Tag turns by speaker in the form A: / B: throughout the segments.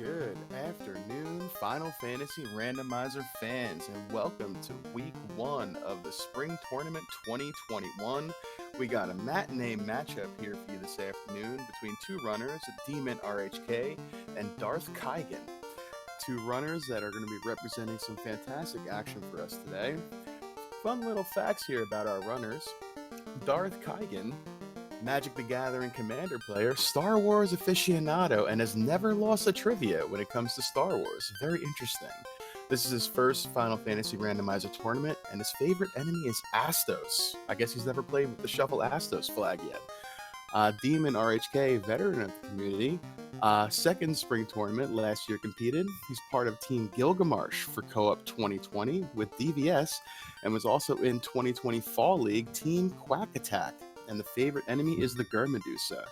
A: Good afternoon, Final Fantasy Randomizer fans, and welcome to Week 1 of the Spring Tournament 2021. We got a matinee matchup here for you this afternoon between two runners, DemonRHK and DarthKaigen. Two runners that are going to be representing some fantastic action for us today. Fun little facts here about our runners. DarthKaigen, Magic the Gathering Commander player, Star Wars aficionado, and has never lost a trivia when it comes to Star Wars. Very interesting. This is his first Final Fantasy Randomizer tournament, and his favorite enemy is Astos. I guess he's never played with the Shuffle Astos flag yet. DemonRHK, veteran of the community, second spring tournament last year competed. He's part of Team Gilgamesh for Co-op 2020 with DVS, and was also in 2020 Fall League Team Quack Attack. And the favorite enemy is the Medusa.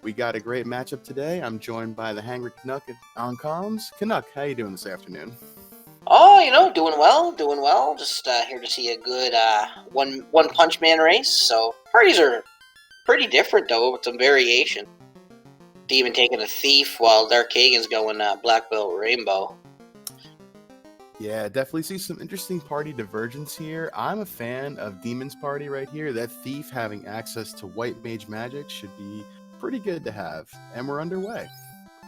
A: We got a great matchup today. I'm joined by the Hangry Canuck on comms. Canuck, how you doing this afternoon?
B: Oh, doing well. Just here to see a good one punch man race. So parties are pretty different though, with some variation. Demon taking a thief while DarthKaigen's going black belt rainbow.
A: Yeah, definitely see some interesting party divergence here. I'm a fan of Demon's party right here. That thief having access to white mage magic should be pretty good to have. And we're underway.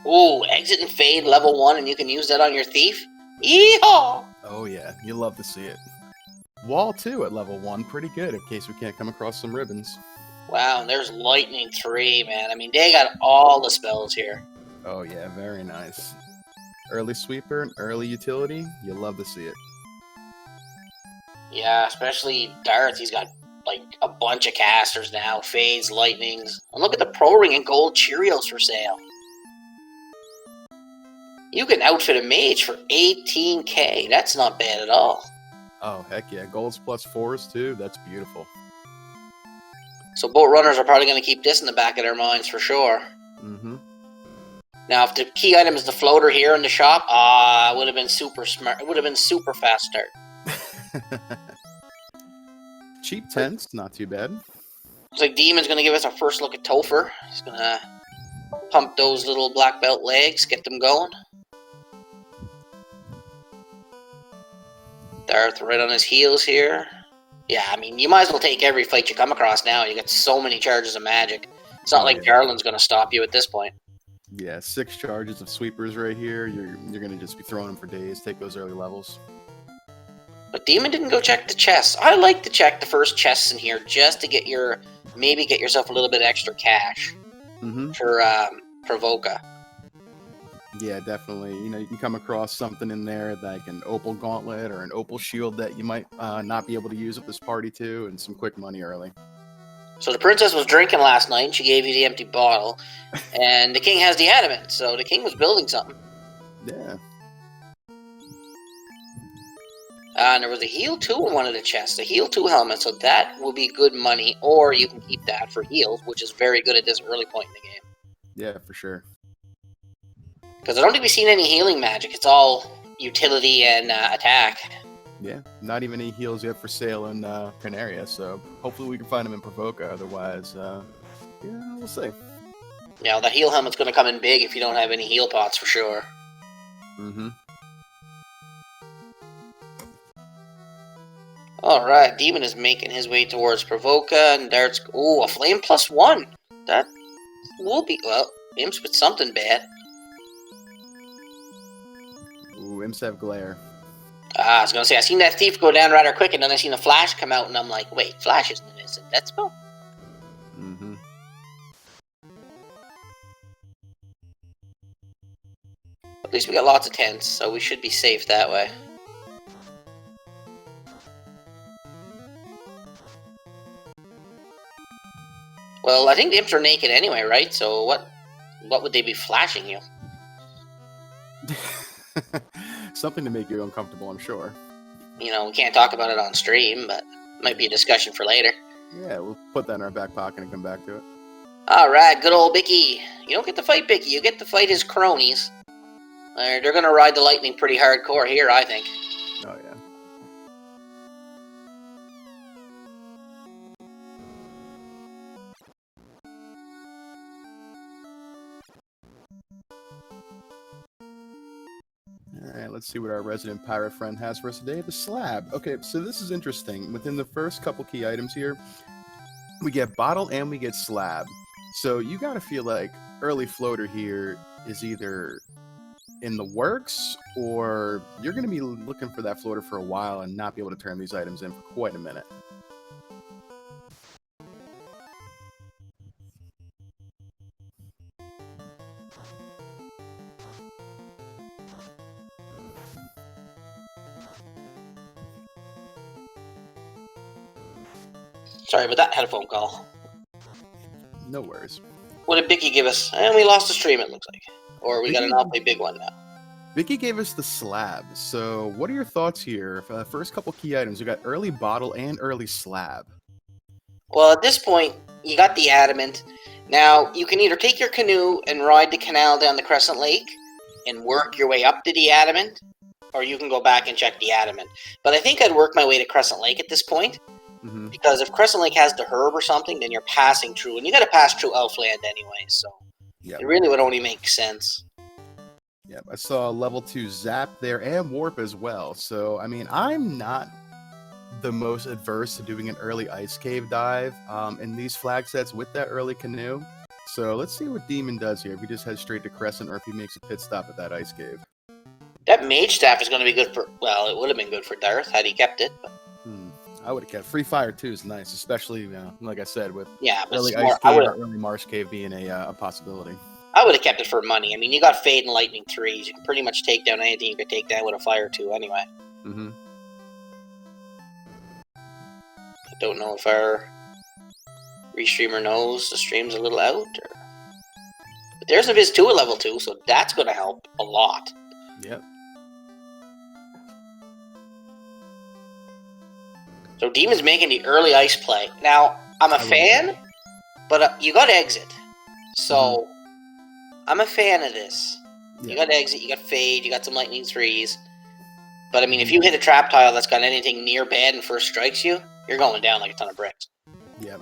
B: Ooh, exit and fade level 1, and you can use that on your thief? Yeehaw!
A: Oh yeah, you love to see it. Wall 2 at level 1, pretty good in case we can't come across some ribbons.
B: Wow, and there's Lightning 3, man. I mean, they got all the spells here.
A: Oh yeah, very nice. Early sweeper and early utility, you love to see it.
B: Yeah, especially Darth. He's got like a bunch of casters now, fades, lightnings. And look at the Pro Ring and gold Cheerios for sale. You can outfit a mage for 18k. That's not bad at all.
A: Oh, heck yeah. Golds plus 4s too. That's beautiful.
B: So both runners are probably going to keep this in the back of their minds for sure.
A: Mm-hmm.
B: Now, if the key item is the floater here in the shop, it would have been super smart. It would have been super fast start.
A: Cheap tents, not too bad.
B: Looks like Demon's going to give us our first look at Topher. He's going to pump those little black belt legs, get them going. Darth right on his heels here. Yeah, I mean, you might as well take every fight you come across now. You get so many charges of magic. It's not like Garland's going to stop you at this point.
A: Yeah, 6 charges of sweepers right here. You're going to just be throwing them for days. Take those early levels.
B: But Demon didn't go check the chests. I like to check the first chests in here just to get yourself a little bit extra cash for Provoca.
A: Yeah, definitely. You can come across something in there like an opal gauntlet or an opal shield that you might not be able to use at this party too, and some quick money early.
B: So the princess was drinking last night, and she gave you the empty bottle, and the king has the adamant, so the king was building something.
A: Yeah.
B: And there was a heal 2 in one of the chests, a heal 2 helmet, so that will be good money, or you can keep that for heals, which is very good at this early point in the game.
A: Yeah, for sure.
B: Because I don't think we've seen any healing magic, it's all utility and attack.
A: Yeah, not even any heals yet for sale in Canaria, so hopefully we can find them in Provoca. Otherwise, we'll see.
B: Yeah, the heal helmet's going to come in big if you don't have any heal pots for sure.
A: Mm-hmm.
B: Alright, Demon is making his way towards Provoca, and Dart's... Ooh, a flame +1! That will be... Well, Imps with something bad.
A: Ooh, Imps have glare.
B: I was going to say, I seen that thief go down rather quick, and then I seen a flash come out, and I'm like, wait, flash isn't an instant death spell?
A: Mm-hmm.
B: At least we got lots of tents, so we should be safe that way. Well, I think the imps are naked anyway, right? So what would they be flashing you?
A: Something to make you uncomfortable, I'm sure.
B: We can't talk about it on stream, but might be a discussion for later.
A: Yeah, we'll put that in our back pocket and come back to it.
B: Alright, good old Bicky. You don't get to fight Bicky, you get to fight his cronies. They're gonna ride the lightning pretty hardcore here, I think.
A: Oh, yeah. let's see what our resident pirate friend has for us today. The slab. Okay, so this is interesting. Within the first couple key items here, we get bottle and we get slab. So you got to feel like early floater here is either in the works, or you're going to be looking for that floater for a while and not be able to turn these items in for quite a minute.
B: Sorry, but that had a phone call.
A: No worries.
B: What did Bicky give us? And we lost the stream, it looks like. Or we got an awfully big one now.
A: Vicky gave us the slab. So what are your thoughts here? First couple key items. We got early bottle and early slab.
B: Well, at this point, you got the adamant. Now, you can either take your canoe and ride the canal down the Crescent Lake and work your way up to the adamant, or you can go back and check the adamant. But I think I'd work my way to Crescent Lake at this point. Because if Crescent Lake has the herb or something, then you're passing through, and you got to pass through Elfland anyway, so it really would only make sense.
A: Yep, I saw level 2 zap there and warp as well. So, I mean, I'm not the most adverse to doing an early ice cave dive in these flag sets with that early canoe. So let's see what Demon does here. If he just heads straight to Crescent or if he makes a pit stop at that ice cave.
B: That mage staff is going to be good for, well, it would have been good for Darth had he kept it. But...
A: I would have kept free fire too is nice, especially like I said with early
B: smart.
A: ice cave or early marsh cave being a possibility.
B: I would have kept it for money. I mean, you got Fade and Lightning 3s. You can pretty much take down anything you could take down with a fire 2 anyway. I don't know if our restreamer knows the stream's a little out. But there's a Viz 2 at level 2, so that's going to help a lot.
A: Yep.
B: So Demon's making the early ice play. Now, I'm a fan, but you got to exit. So, I'm a fan of this. You got to exit, you got Fade, you got some Lightning 3s. But, I mean, if you hit a trap tile that's got anything near bad and first strikes you, you're going down like a ton of bricks.
A: Yeah,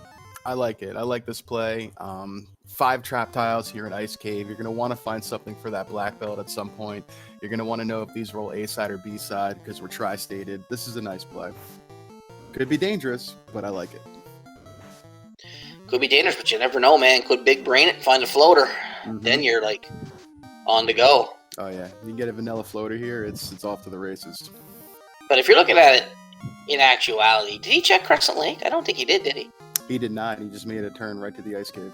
A: I like it. I like this play. 5 trap tiles here in Ice Cave. You're going to want to find something for that black belt at some point. You're going to want to know if these roll A side or B side because we're tri-stated. This is a nice play. Could be dangerous, but I like it.
B: Could be dangerous, but you never know, man. Could big brain it, find a floater. Then you're, like, on to go.
A: Oh, yeah. You get a vanilla floater here, it's off to the races.
B: But if you're looking at it in actuality, did he check Crescent Lake? I don't think he did he?
A: He did not. He just made a turn right to the Ice Cave.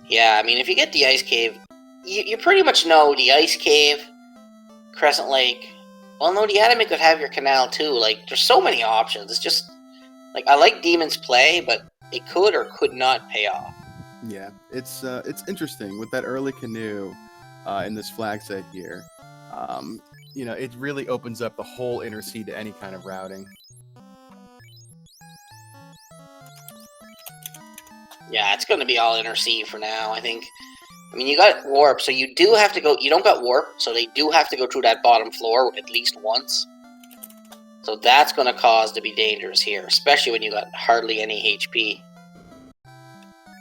B: Yeah, I mean, if you get the Ice Cave, you pretty much know the Ice Cave, Crescent Lake. Well, no, the Adamant could have your canal, too. Like, there's so many options. It's just, like, I like Demon's play, but it could or could not pay off.
A: Yeah, it's interesting with that early canoe in this flag set here. You know, it really opens up the whole inner sea to any kind of routing.
B: Yeah, it's going to be all inner sea for now, I think. I mean, you got warp, so you do have to go... You don't got warp, so they do have to go through that bottom floor at least once. So that's going to cause to be dangerous here, especially when you got hardly any HP.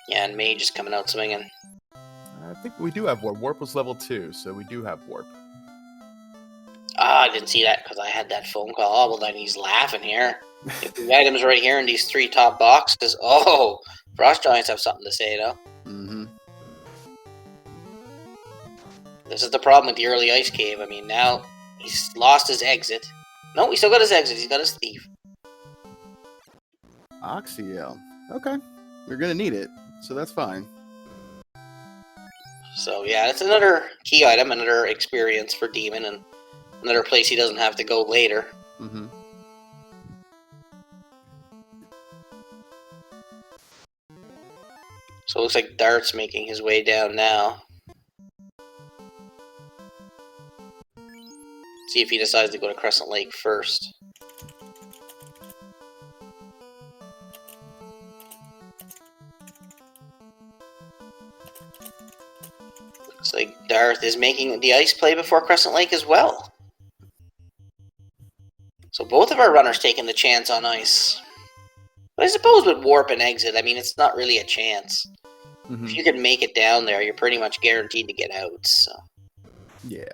B: Yeah, and Mage is coming out swinging.
A: I think we do have warp. Warp was level 2, so we do have warp.
B: Ah, I didn't see that because I had that phone call. Oh, well, then he's laughing here. If the items right here in these 3 top boxes... Oh, Frost Giants have something to say, though. This is the problem with the early Ice Cave. I mean, now he's lost his exit. No, he still got his exit. He's got his thief.
A: Oxyel. Okay. We're going to need it, so that's fine.
B: So, yeah, that's another key item, another experience for Demon, and another place he doesn't have to go later. So it looks like Dart's making his way down now. See if he decides to go to Crescent Lake first. Looks like Darth is making the ice play before Crescent Lake as well. So both of our runners taking the chance on ice. But I suppose with warp and exit, I mean, it's not really a chance. If you can make it down there, you're pretty much guaranteed to get out. So.
A: Yeah.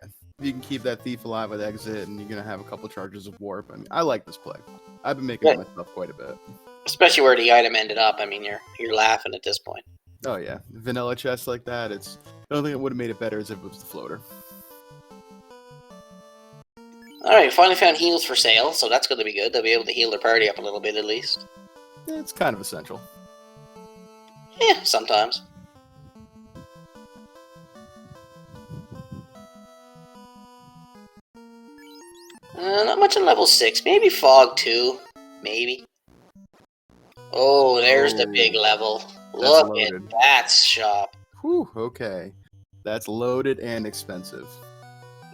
A: you can keep that thief alive with exit, and you're gonna have a couple charges of warp. I mean, I like this play. I've been making it myself quite a bit.
B: Especially where the item ended up. I mean, you're laughing at this point.
A: Oh yeah, vanilla chests like that. The only thing that would have made it better is if it was the floater.
B: All right, finally found heals for sale, so that's going to be good. They'll be able to heal their party up a little bit at least.
A: It's kind of essential.
B: Yeah, sometimes. Not much on level 6. Maybe Fog 2. Maybe. Oh, there's the big level. Look at that shop.
A: Whew, okay. That's loaded and expensive.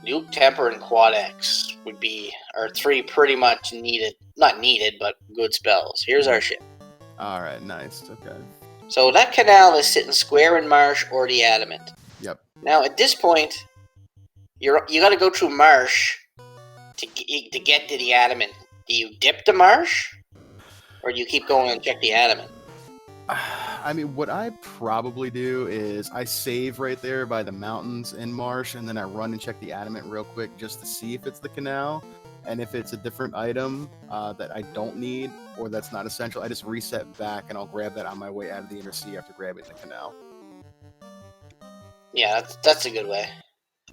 B: Nuke, Temper, and Quad X are 3 pretty much needed. Not needed, but good spells. Here's our ship.
A: Alright, nice. Okay.
B: So that canal is sitting square in Marsh or the Adamant.
A: Yep.
B: Now, at this point, you got to go through Marsh to get to the Adamant. Do you dip the Marsh? Or do you keep going and check the Adamant?
A: I mean, what I probably do is I save right there by the mountains in Marsh, and then I run and check the Adamant real quick just to see if it's the canal. And if it's a different item that I don't need or that's not essential, I just reset back and I'll grab that on my way out of the Inner Sea after grabbing the canal.
B: Yeah, that's a good way.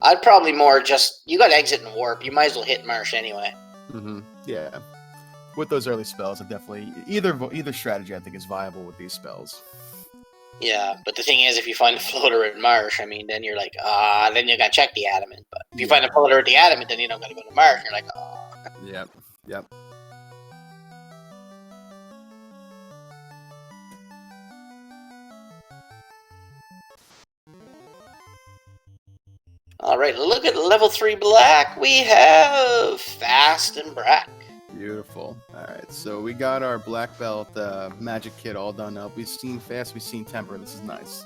B: I'd probably more just, you got exit and warp. You might as well hit Marsh anyway.
A: Mm-hmm. Yeah. With those early spells, it definitely either strategy I think is viable with these spells.
B: Yeah, but the thing is, if you find a floater at Marsh, I mean, then you're like, then you gotta check the Adamant. But if you find a floater at the Adamant, then you don't gotta go to Marsh. You're like,
A: Yep.
B: All right, look at level 3 black. We have Fast and Brack.
A: Beautiful. All right, so we got our black belt magic kit all done up. We've seen Fast, we've seen Temper. This is nice.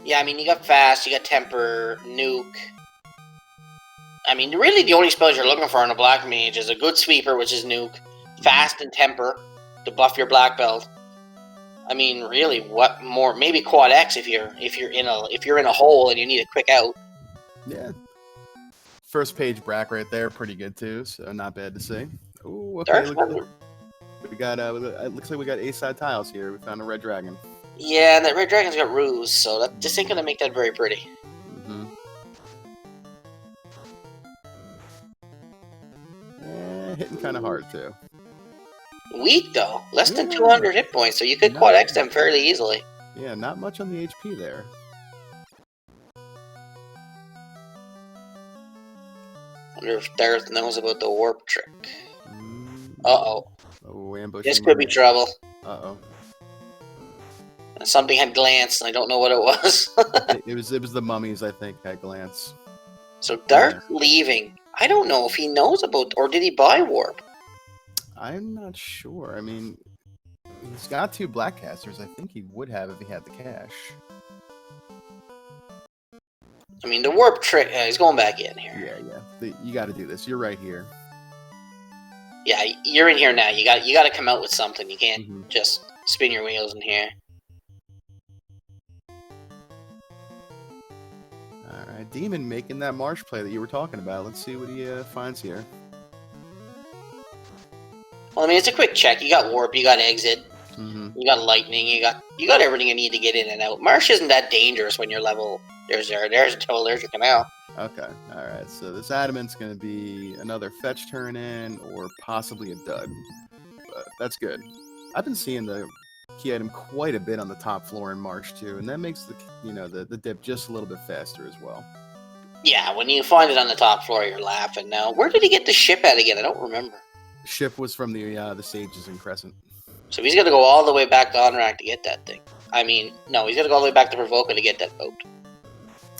B: Yeah, I mean, you got Fast, you got Temper, Nuke. I mean, really the only spells you're looking for in a black mage is a good sweeper, which is Nuke, Fast and Temper to buff your black belt. I mean, really, what more? Maybe Quad X if you're in a hole and you need a quick out.
A: Yeah. First page Brack right there, pretty good too, so not bad to see. Ooh, okay. Looks like we got A-side tiles here. We found a red dragon.
B: Yeah, and that red dragon's got ruse, so this ain't gonna make that very pretty.
A: Hitting kind of hard too.
B: Weak though, less than 200 hit points, so you could Quad X them fairly easily.
A: Yeah, not much on the HP there.
B: Wonder if Darth knows about the warp trick. Uh-oh.
A: Oh, ambush.
B: This could be trouble.
A: Uh-oh.
B: Something had glanced, and I don't know what it was.
A: it was the mummies, I think, at glance.
B: So Darth leaving. I don't know if he knows about, or did he buy warp?
A: I'm not sure. I mean, he's got 2 black casters. I think he would have if he had the cash.
B: I mean, the warp trick. He's going back in here.
A: Yeah. You got to do this. You're right here.
B: Yeah, you're in here now. You got to come out with something. You can't just spin your wheels in here.
A: All right, Demon making that Marsh play that you were talking about. Let's see what he finds here.
B: Well, I mean, it's a quick check. You got warp. You got exit. You got lightning. You got everything you need to get in and out. Marsh isn't that dangerous when you're level. There's a toll. There's your canal.
A: Okay, all right. So this Adamant's going to be another fetch turn in, or possibly a dud. But that's good. I've been seeing the key item quite a bit on the top floor in Marsh too, and that makes the dip just a little bit faster as well.
B: Yeah, when you find it on the top floor, you're laughing. Now, where did he get the ship at again? I don't remember.
A: The ship was from the Sages in Crescent.
B: So he's gonna go all the way back to Onrak to get that thing. I mean, no, he's gonna go all the way back to Provoca to get that boat.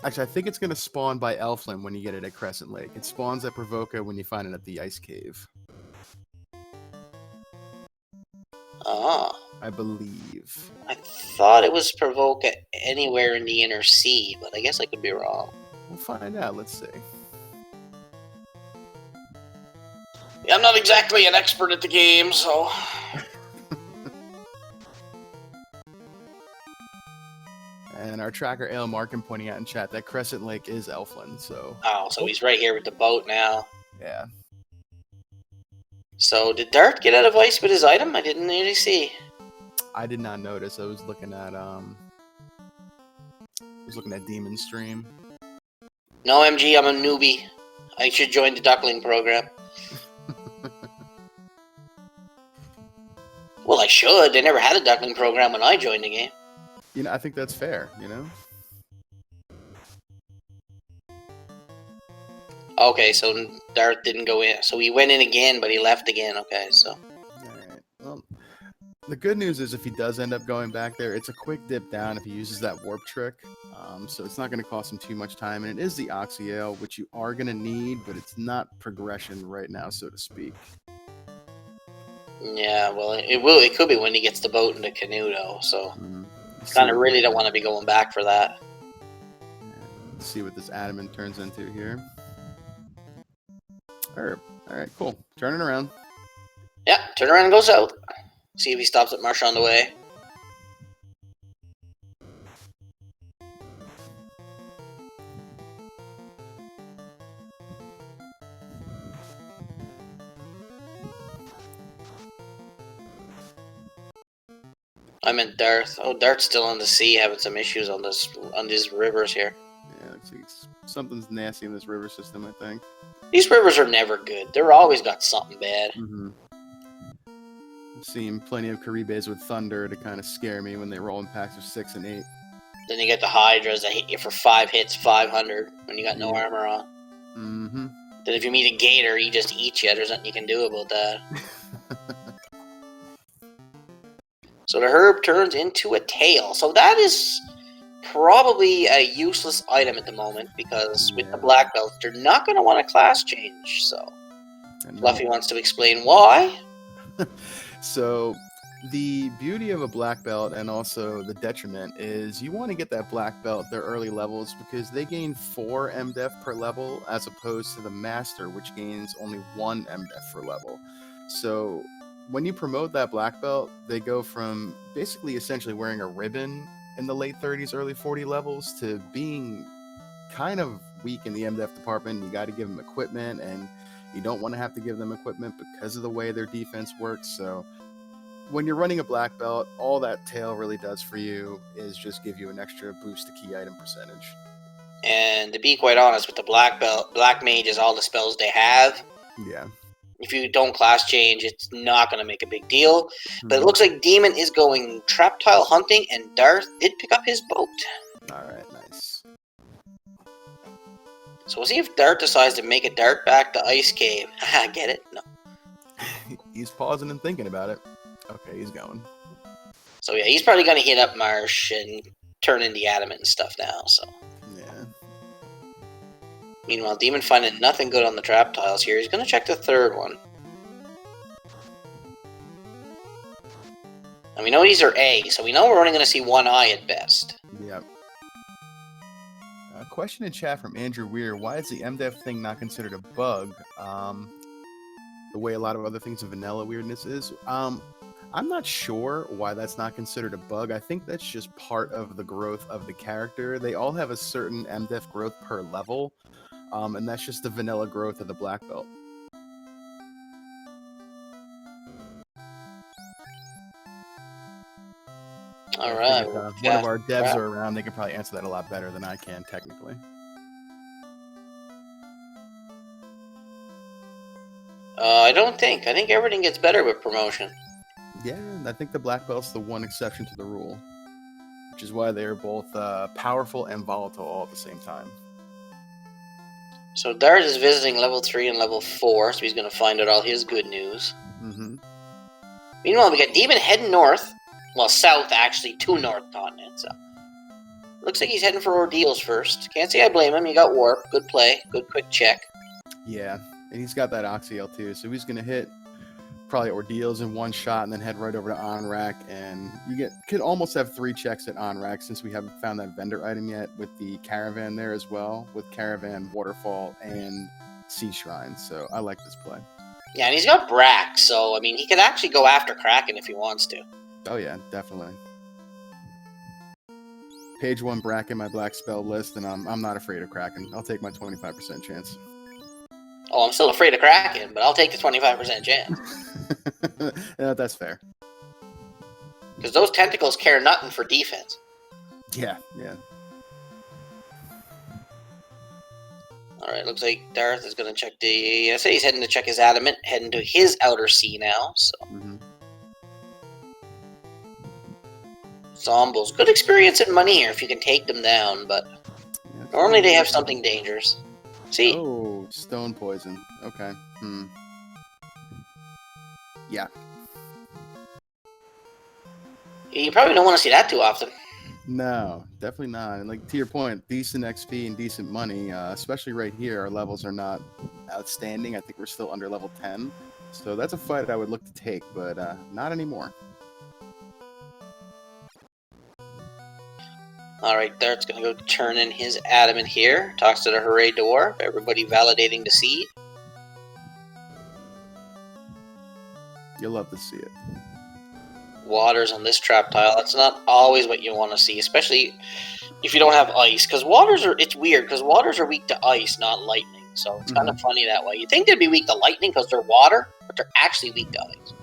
A: Actually, I think it's going to spawn by Elfland when you get it at Crescent Lake. It spawns at Provoca when you find it at the Ice Cave.
B: Ah.
A: I believe.
B: I thought it was Provoca anywhere in the Inner Sea, but I guess I could be wrong.
A: We'll find out. Let's see.
B: Yeah, I'm not exactly an expert at the game, so...
A: and our tracker Ale Markin pointing out in chat that Crescent Lake is Elfland, so...
B: Oh, so he's right here with the boat now.
A: Yeah.
B: So did Dart get out of ice with his item? I didn't really see.
A: I did not notice. I was looking at Demon's stream.
B: No, MG, I'm a newbie. I should join the Duckling program. Well, I should. They never had a Duckling program when I joined the game.
A: You know, I think that's fair, you know?
B: Okay, so Dart didn't go in. So he went in again, but he left again. Okay, so...
A: Alright, well... The good news is if he does end up going back there, it's a quick dip down if he uses that warp trick. So it's not going to cost him too much time. And it is the Oxy Ale, which you are going to need, but it's not progression right now, so to speak.
B: Yeah, well, it could be when he gets the boat and the canoe, though. So kind of really don't want to be going back for that.
A: Let's see what this adamant turns into here. All right, cool. Turning around.
B: Yeah, turn around and goes out. See if he stops at Marsh on the way. I meant Darth. Oh, Darth's still on the sea, having some issues on these rivers here.
A: Yeah, looks like something's nasty in this river system, I think.
B: These rivers are never good. They're always got something bad.
A: I've seen plenty of Caribes with Thunder to kind of scare me when they roll in packs of 6 and 8.
B: Then you get the Hydras that hit you for 5 hits, 500 when you got no armor on. Then if you meet a Gator, he just eats you. There's nothing you can do about that. So the herb turns into a tail. So that is probably a useless item at the moment because with the black belt, they're not going to want a class change. So Fluffy wants to explain why.
A: So the beauty of a black belt and also the detriment is you want to get that black belt at their early levels because they gain 4 MDef per level as opposed to the master, which gains only 1 MDef per level. So when you promote that black belt, they go from basically essentially wearing a ribbon in the late 30s, early 40 levels to being kind of weak in the MDef department. You got to give them equipment, and you don't want to have to give them equipment because of the way their defense works. So when you're running a black belt, all that tail really does for you is just give you an extra boost to key item percentage.
B: And to be quite honest, with the black belt, black mage is all the spells they have.
A: Yeah.
B: If you don't class change, it's not going to make a big deal. But it looks like Demon is going trap tile hunting, and Darth did pick up his boat.
A: All right, nice.
B: So we'll see if Darth decides to make a dart back to Ice Cave. Haha, get it? No.
A: He's pausing and thinking about it. Okay, he's going.
B: So yeah, he's probably going to hit up Marsh and turn in the adamant and stuff now. So
A: yeah.
B: Meanwhile, Demon finding nothing good on the trap tiles here. He's going to check the third one. And we know these are A, so we know we're only going to see one eye at best.
A: Yep. Question in chat from Andrew Weir. Why is the MDef thing not considered a bug? The way a lot of other things in vanilla weirdness is. I'm not sure why that's not considered a bug. I think that's just part of the growth of the character. They all have a certain MDef growth per level. And that's just the vanilla growth of the black belt.
B: Alright.
A: One of our devs are around. They can probably answer that a lot better than I can, technically.
B: I don't think. I think everything gets better with promotion.
A: Yeah, I think the black belt's the one exception to the rule. Which is why they are both powerful and volatile all at the same time.
B: So Darth is visiting level 3 and level 4, so he's going to find out all his good news. Meanwhile, we got Demon heading north. Well, south, actually, to North Continent, so. Looks like he's heading for Ordeals first. Can't say I blame him. He got Warp. Good play. Good quick check.
A: Yeah, and he's got that Oxyl too, so he's going to hit probably Ordeals in one shot and then head right over to OnRack, and you could almost have 3 checks at OnRack since we haven't found that vendor item yet with the Caravan there as well, with Caravan, Waterfall, and Sea Shrine, so I like this play.
B: Yeah, and he's got Brack, so, I mean, he could actually go after Kraken if he wants to.
A: Oh yeah, definitely. page 1 bracket my black spell list, and I'm not afraid of cracking. I'll take my 25% chance.
B: Oh, I'm still afraid of cracking, but I'll take the 25% chance.
A: Yeah, that's fair.
B: Because those tentacles care nothing for defense.
A: Yeah.
B: Alright, looks like Darth is going to check the... I say he's heading to check his adamant, heading to his outer sea now, so... Zombies. Good experience and money here if you can take them down, but... normally they have something dangerous. See?
A: Oh, stone poison. Okay. Yeah.
B: You probably don't want to see that too often.
A: No, definitely not. And like to your point, decent XP and decent money, especially right here. Our levels are not outstanding. I think we're still under level 10. So that's a fight I would look to take, but not anymore.
B: Alright, Dart's going to go turn in his adamant here. Talks to the Hooray Dwarf. Everybody validating the seed.
A: You'll love to see it.
B: Waters on this trap tile. That's not always what you want to see, especially if you don't have ice. Because waters are... it's weird, because waters are weak to ice, not lightning. So it's kind of funny that way. You'd think they'd be weak to lightning because they're water, but they're actually weak to ice.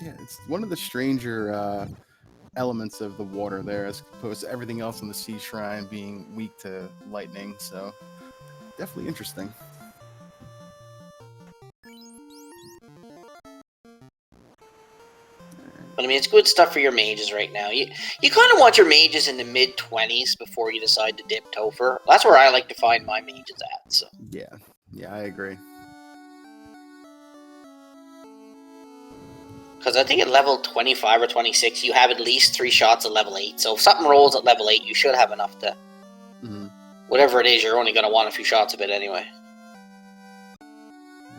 A: Yeah, it's one of the stranger elements of the water there, as opposed to everything else in the sea shrine being weak to lightning. So definitely interesting.
B: But I mean, it's good stuff for your mages right now. You kind of want your mages in the mid-20s before you decide to dip Topher. That's where I like to find my mages at. So
A: yeah, I agree.
B: Because I think at level 25 or 26, you have at least 3 shots at level 8. So if something rolls at level 8, you should have enough to... whatever it is, you're only going to want a few shots of it anyway.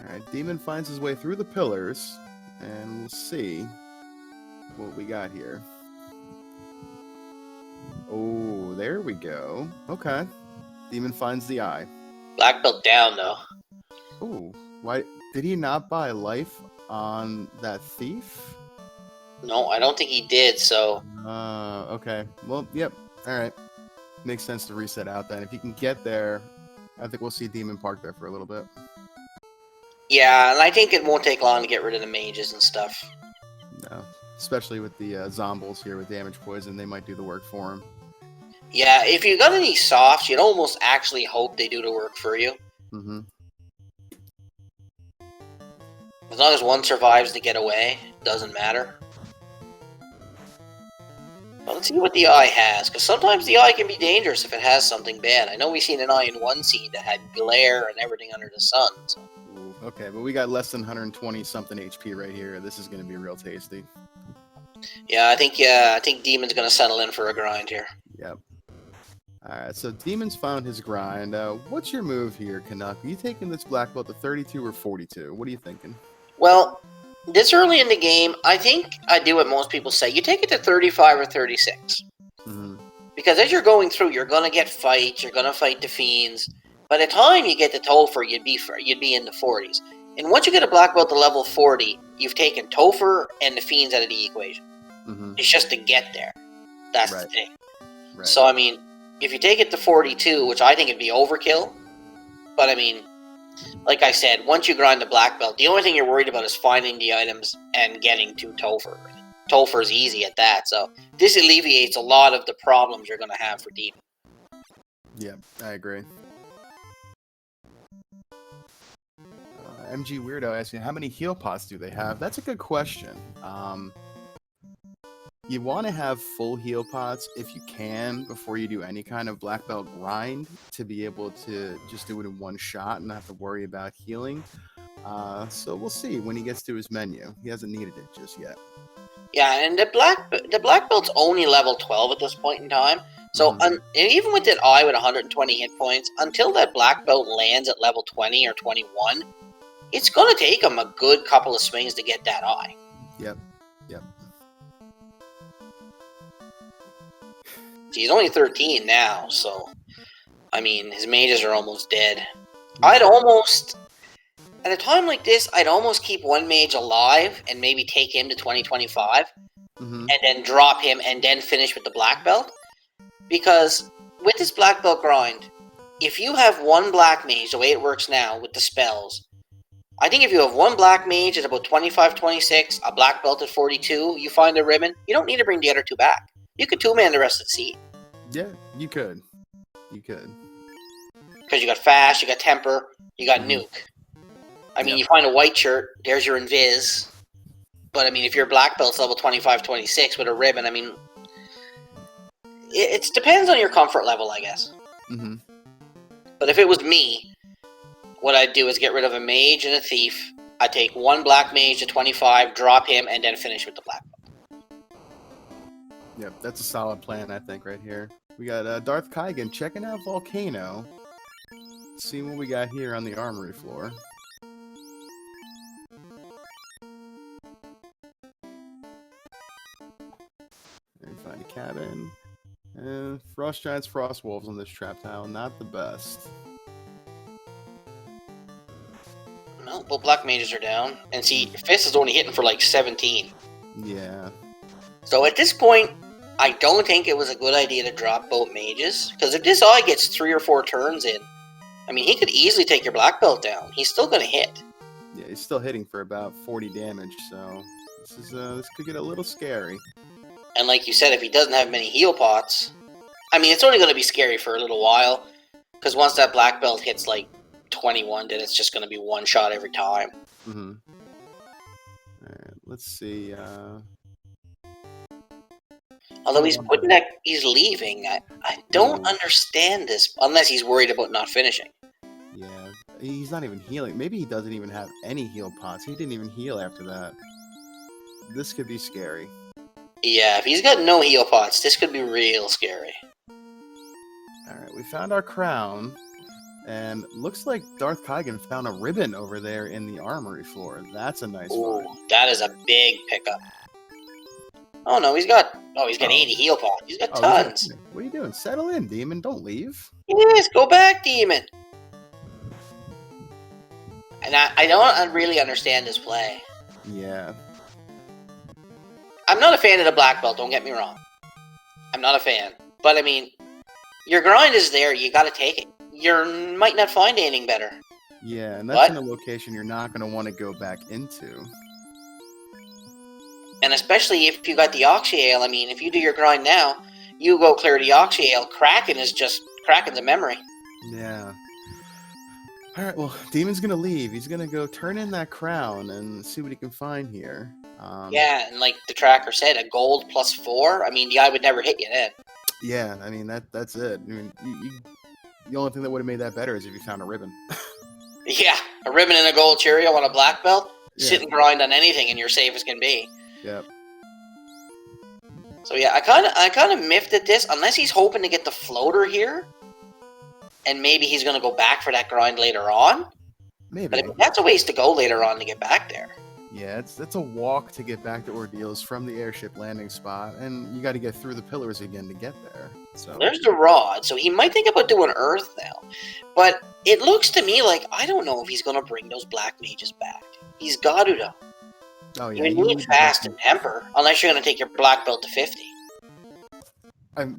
A: Alright, Demon finds his way through the pillars, and we'll see what we got here. Oh, there we go. Okay. Demon finds the eye.
B: Black belt down, though.
A: Oh, why did he not buy life on that thief?
B: No, I don't think he did, so...
A: okay. Well, yep. Alright. Makes sense to reset out then. If you can get there, I think we'll see Demon park there for a little bit.
B: Yeah, and I think it won't take long to get rid of the mages and stuff.
A: No. Especially with the zombies here with damage poison, they might do the work for him.
B: Yeah, if you got any softs, you'd almost actually hope they do the work for you. As long as one survives to get away, doesn't matter. Well, let's see what the eye has, because sometimes the eye can be dangerous if it has something bad. I know we've seen an eye in one seed that had glare and everything under the sun. So.
A: Ooh, okay, but we got less than 120 something HP right here. This is going to be real tasty.
B: Yeah, I think Demon's going to settle in for a grind here.
A: Yep. Alright, so Demon's found his grind. What's your move here, Canuck? Are you taking this black belt to 32 or 42? What are you thinking?
B: Well, this early in the game, I think I do what most people say. You take it to 35 or 36. Because as you're going through, you're going to get fights. You're going to fight the fiends. By the time you get to Topher, you'd be in the 40s. And once you get a black belt to level 40, you've taken Topher and the fiends out of the equation. It's just to get there. That's the thing. Right. So, I mean, if you take it to 42, which I think would be overkill, but I mean, like I said, once you grind the black belt, the only thing you're worried about is finding the items and getting to Topher. Topher's easy at that, so this alleviates a lot of the problems you're going to have for Demon.
A: Yeah, I agree. MG Weirdo asking, how many heal pots do they have? That's a good question. You want to have full heal pots if you can before you do any kind of black belt grind to be able to just do it in one shot and not have to worry about healing. So we'll see when he gets to his menu. He hasn't needed it just yet.
B: Yeah, and the black belt's only level 12 at this point in time. So and even with that eye with 120 hit points, until that black belt lands at level 20 or 21, it's going to take him a good couple of swings to get that eye.
A: Yep.
B: He's only 13 now, so, I mean, his mages are almost dead. I'd almost, at a time like this, I'd almost keep one mage alive and maybe take him to 2025, and then drop him and then finish with the black belt. Because with this black belt grind, if you have one black mage, the way it works now with the spells, I think if you have one black mage at about 25, 26, a black belt at 42, you find a ribbon, you don't need to bring the other two back. You could two-man the rest of the seed.
A: Yeah, you could. You could.
B: Because you got fast, you got temper, you got nuke. I mean, you find a white shirt, there's your invis. But, I mean, if your black belt's level 25, 26 with a ribbon, I mean, it depends on your comfort level, I guess.
A: Mm-hmm.
B: But if it was me, what I'd do is get rid of a mage and a thief. I'd take one black mage to 25, drop him, and then finish with the black belt.
A: Yep, that's a solid plan, I think, right here. We got DarthKaigen checking out Volcano. Seeing what we got here on the armory floor. And find a cabin. And Frost Giants, Frost Wolves on this trap tile, not the best.
B: No, both black mages are down. And see, Fist is only hitting for like 17.
A: Yeah.
B: So at this point, I don't think it was a good idea to drop both mages. Because if this eye gets 3 or 4 turns in, I mean, he could easily take your black belt down. He's still going to hit.
A: Yeah, he's still hitting for about 40 damage, so this could get a little scary.
B: And like you said, if he doesn't have many heal pots, I mean, it's only going to be scary for a little while. Because once that black belt hits like 21, then it's just going to be one shot every time.
A: Mm-hmm. Alright, let's see.
B: Although he's leaving, I don't understand this, unless he's worried about not finishing.
A: Yeah, he's not even healing. Maybe he doesn't even have any heal pots. He didn't even heal after that. This could be scary.
B: Yeah, if he's got no heal pots, this could be real scary.
A: Alright, we found our crown. And looks like DarthKaigen found a ribbon over there in the armory floor. That's a nice
B: Ooh,
A: find.
B: that is a big pickup. Oh no, he's got 80 heal pots. He's got tons.
A: What are you doing? Settle in, Demon. Don't leave.
B: Yes, go back, Demon. And I don't really understand this play.
A: Yeah.
B: I'm not a fan of the black belt, don't get me wrong. I'm not a fan. But I mean, your grind is there, you gotta take it. You might not find anything better.
A: Yeah, and that's in a location you're not going to want to go back into.
B: And especially if you got the Oxy Ale, I mean, if you do your grind now, you go clear the Oxy Ale, Kraken's a memory.
A: Yeah. Alright, well, Demon's going to leave. He's going to go turn in that crown and see what he can find here.
B: Yeah, and like the tracker said, a gold +4, I mean, the eye would never hit you then.
A: Yeah, I mean, that's it. I mean, the only thing that would have made that better is if you found a ribbon.
B: Yeah, a ribbon and a gold Cheerio on a black belt. Yeah. Sit and grind on anything and you're safe as can be.
A: Yep.
B: So yeah, I kind of miffed at this. Unless he's hoping to get the floater here, and maybe he's going to go back for that grind later on.
A: Maybe.
B: But I mean, that's a ways to go later on to get back there.
A: Yeah, it's a walk to get back to Ordeals from the airship landing spot, and you got to get through the pillars again to get there. So
B: there's the rod, so he might think about doing Earth now. But it looks to me like I don't know if he's going to bring those black mages back. He's got to, though.
A: Oh, yeah.
B: You need fast and temper, unless you're going to take your black belt to 50.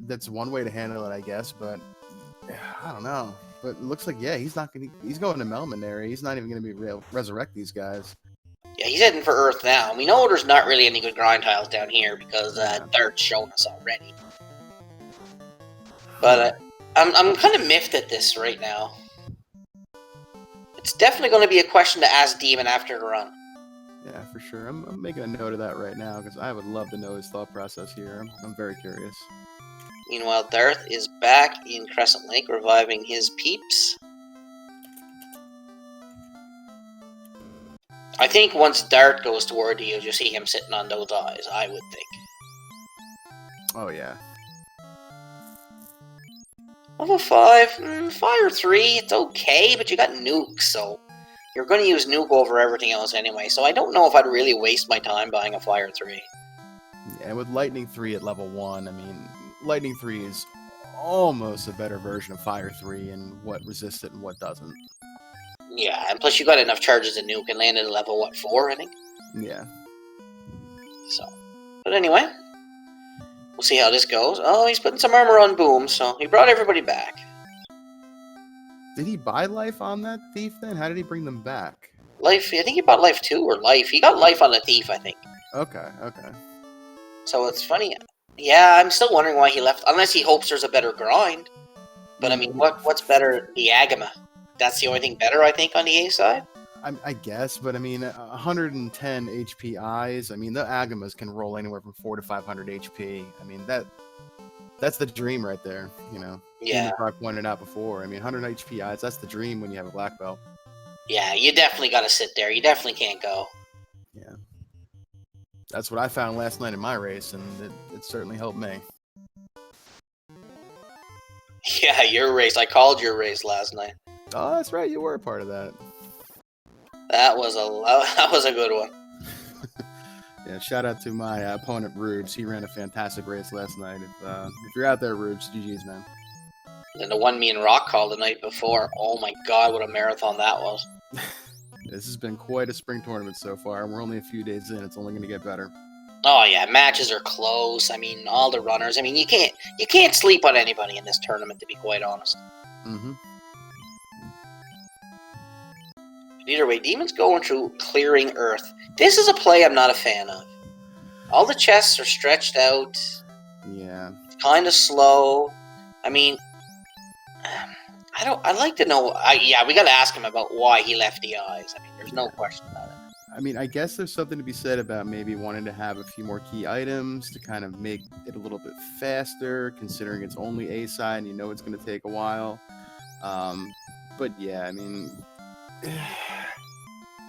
A: That's one way to handle it, I guess, but I don't know. But it looks like, yeah, he's going to Melman area. He's not even going to be resurrect these guys.
B: Yeah, he's heading for Earth now. We know there's not really any good grind tiles down here because Dart's shown us already. But I'm kind of miffed at this right now. It's definitely going to be a question to ask Demon after the run.
A: Yeah, for sure. I'm making a note of that right now because I would love to know his thought process here. I'm very curious.
B: Meanwhile, Darth is back in Crescent Lake reviving his peeps. I think once Dart goes to Ordeal, you'll see him sitting on those eyes, I would think.
A: Oh, yeah.
B: Level 5, Fire 3, it's okay, but you got Nuke, so you're going to use Nuke over everything else anyway, so I don't know if I'd really waste my time buying a Fire 3.
A: Yeah, and with Lightning 3 at level 1, I mean, Lightning 3 is almost a better version of Fire 3 and what resists it and what doesn't.
B: Yeah, and plus you got enough charges to Nuke and landed at level, 4, I think?
A: Yeah.
B: So, but anyway, We'll see how this goes. Oh, he's putting some armor on Boom, so he brought everybody back.
A: Did he buy life on that thief then? How did he bring them back?
B: Life, I think he bought life 2 or life. He got life on the thief, I think.
A: Okay.
B: So it's funny. Yeah, I'm still wondering why he left. Unless he hopes there's a better grind. But I mean, what's better? The Agama. That's the only thing better, I think, on the A side.
A: I guess, but I mean, 110 HP eyes. I mean, the Agamas can roll anywhere from 400 to 500 HP. I mean, that's the dream right there. You know.
B: Yeah.
A: I pointed out before. I mean, 100 HP eyes. That's the dream when you have a black belt.
B: Yeah, you definitely got to sit there. You definitely can't go.
A: Yeah. That's what I found last night in my race, and it certainly helped me.
B: Yeah, your race. I called your race last night.
A: Oh, that's right. You were a part of that.
B: That was a good one.
A: Yeah, shout out to my opponent, Rubes. He ran a fantastic race last night. If you're out there, Rubes, GG's, man.
B: And the one me and Rock called the night before. Oh my god, what a marathon that was.
A: This has been quite a spring tournament so far. We're only a few days in. It's only going to get better.
B: Oh yeah, matches are close. I mean, all the runners. I mean, you can't sleep on anybody in this tournament, to be quite honest.
A: Mm-hmm.
B: Either way, Demon's going through clearing Earth. This is a play I'm not a fan of. All the chests are stretched out.
A: Yeah.
B: Kind of slow. I mean, I'd like to know. Yeah, we got to ask him about why he left the eyes. I mean, there's no question about it.
A: I mean, I guess there's something to be said about maybe wanting to have a few more key items to kind of make it a little bit faster, considering it's only A side and you know it's going to take a while. But yeah, I mean...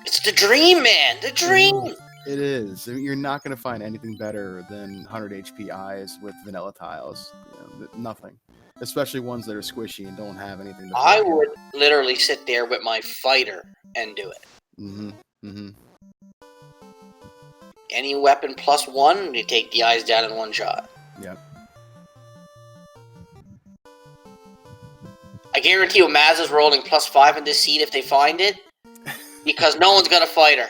B: It's the dream, man! The dream!
A: It is. I mean, you're not going to find anything better than 100 HP eyes with vanilla tiles. You know, nothing. Especially ones that are squishy and don't have anything to
B: I would literally sit there with my fighter and do it.
A: Mm-hmm. Mm-hmm.
B: Any weapon +1, you take the eyes down in one shot.
A: Yep.
B: I guarantee you Mazza's rolling +5 in this seed if they find it. Because no one's got a fighter.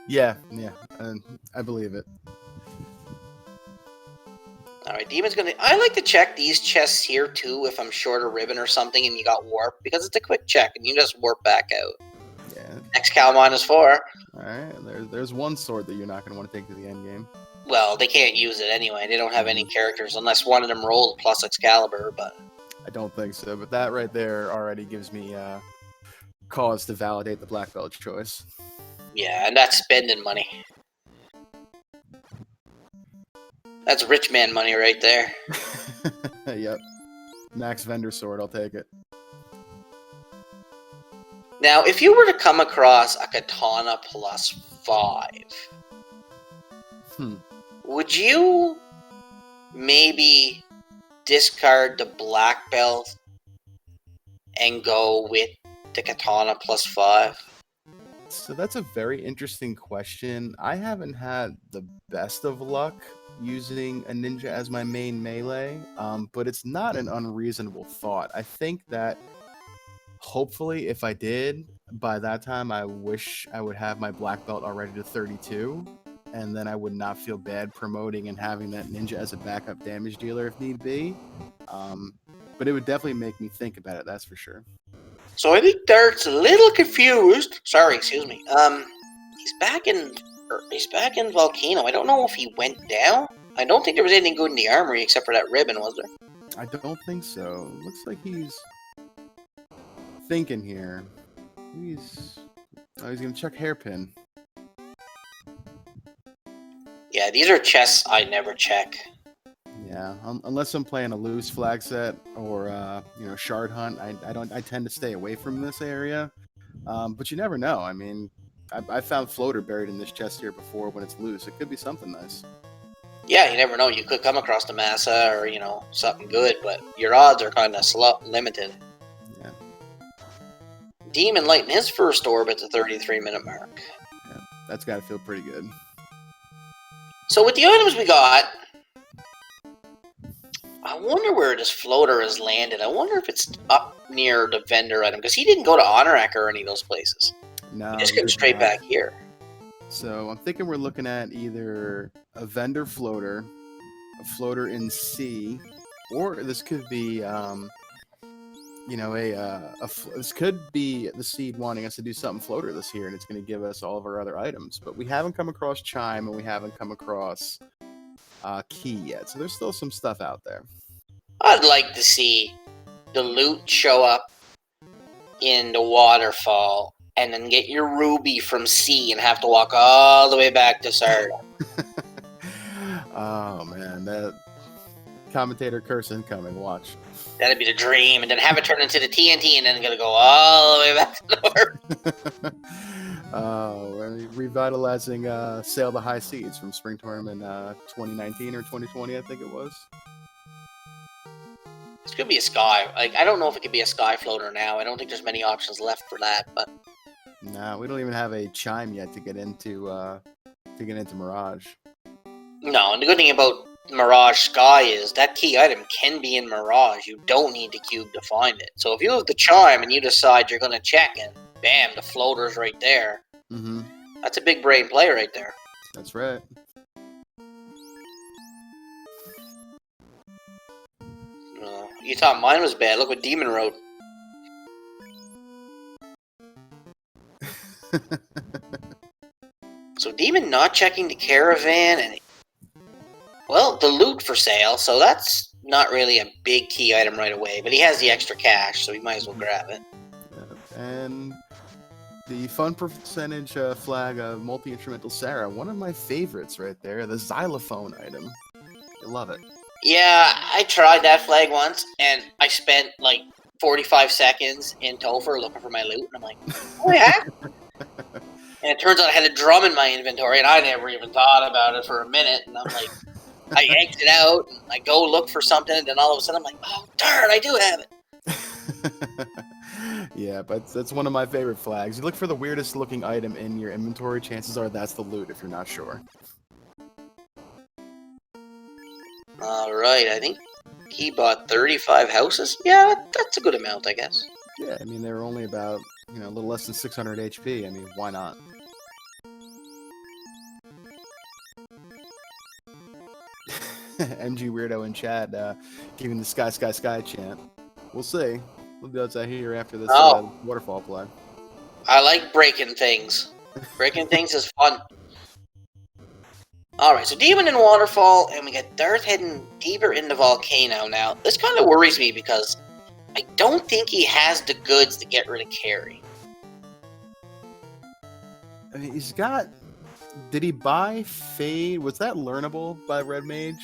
A: Yeah. I believe it.
B: Alright, Demon's gonna... I like to check these chests here, too, if I'm short a ribbon or something and you got warp. Because it's a quick check, and you just warp back out.
A: Yeah.
B: Next Cal -4.
A: Alright, there's one sword that you're not going to want to take to the end game.
B: Well, they can't use it anyway. They don't have any characters unless one of them rolled plus Excalibur, but...
A: I don't think so, but that right there already gives me cause to validate the black belt choice.
B: Yeah, and that's spending money. That's rich man money right there.
A: Yep. Max vendor sword, I'll take it.
B: Now, if you were to come across a katana +5, would you maybe discard the black belt and go with the katana +5?
A: So that's a very interesting question. I haven't had the best of luck using a ninja as my main melee, but it's not an unreasonable thought. I think that hopefully if I did, by that time I wish I would have my black belt already to 32, and then I would not feel bad promoting and having that ninja as a backup damage dealer if need be. But it would definitely make me think about it, that's for sure.
B: So I think Dart's a little confused. Sorry, excuse me. He's back in Volcano. I don't know if he went down. I don't think there was anything good in the armory except for that ribbon, was there?
A: I don't think so. Looks like he's thinking here. He's gonna check hairpin.
B: Yeah, these are chests I never check.
A: Yeah, unless I'm playing a loose flag set or shard hunt, I tend to stay away from this area. But you never know. I mean, I found floater buried in this chest here before when it's loose. It could be something nice.
B: Yeah, you never know. You could come across the massa or something good, but your odds are kind of limited.
A: Yeah.
B: Demon lighting his first orb at the 33-minute mark.
A: Yeah, that's got to feel pretty good.
B: So with the items we got, I wonder where this floater has landed. I wonder if it's up near the vendor item, because he didn't go to DemonRHK or any of those places.
A: No,
B: he just came straight back here.
A: So I'm thinking we're looking at either a vendor floater a floater in C, or this could be, this could be the seed wanting us to do something floater this year, and it's going to give us all of our other items. But we haven't come across Chime, and we haven't come across Key yet, so there's still some stuff out there.
B: I'd like to see the loot show up in the waterfall, and then get your ruby from C and have to walk all the way back to Sarda.
A: Oh man, that commentator curse incoming. Watch.
B: That'd be the dream, and then have it turn into the TNT, and then gonna go all the way back to North.
A: We're revitalizing Sail the High Seas from Spring Tournament 2019 or 2020, I think it was.
B: This could be a sky. Like, I don't know if it could be a sky floater now. I don't think there's many options left for that, but
A: Nah, we don't even have a Chime yet to get into Mirage.
B: no. And the good thing about Mirage Sky is that key item can be in Mirage. You don't need the cube to find it. So if you have the Chime and you decide you're gonna check, and bam, the floater's right there.
A: Mm-hmm.
B: That's a big brain play right there.
A: That's right.
B: You thought mine was bad. Look what Demon wrote. So Demon not checking the caravan, and well, the loot for sale. So that's not really a big key item right away. But he has the extra cash, so he might as well grab it.
A: And the fun percentage flag of multi-instrumental Sarah, one of my favorites right there, the xylophone item. I love it.
B: Yeah, I tried that flag once, and I spent like 45 seconds in Topher looking for my loot, and I'm like, oh yeah? And it turns out I had a drum in my inventory, and I never even thought about it for a minute, and I'm like, I exit out, and I go look for something, and then all of a sudden I'm like, oh darn, I do have it.
A: Yeah, but that's one of my favorite flags. You look for the weirdest looking item in your inventory, chances are that's the loot if you're not sure.
B: Alright, I think he bought 35 houses. Yeah, that's a good amount, I guess.
A: Yeah, I mean, they were only about, a little less than 600 HP. I mean, why not? MG Weirdo in chat giving the sky, sky, sky chant. We'll see. We'll be able to hear after this waterfall play.
B: I like breaking things. Breaking things is fun. Alright, so Demon in Waterfall, and we got Darth heading deeper into Volcano. Now, this kind of worries me because I don't think he has the goods to get rid of Carry.
A: I mean, he's got... Did he buy Fade? Was that learnable by Red Mage?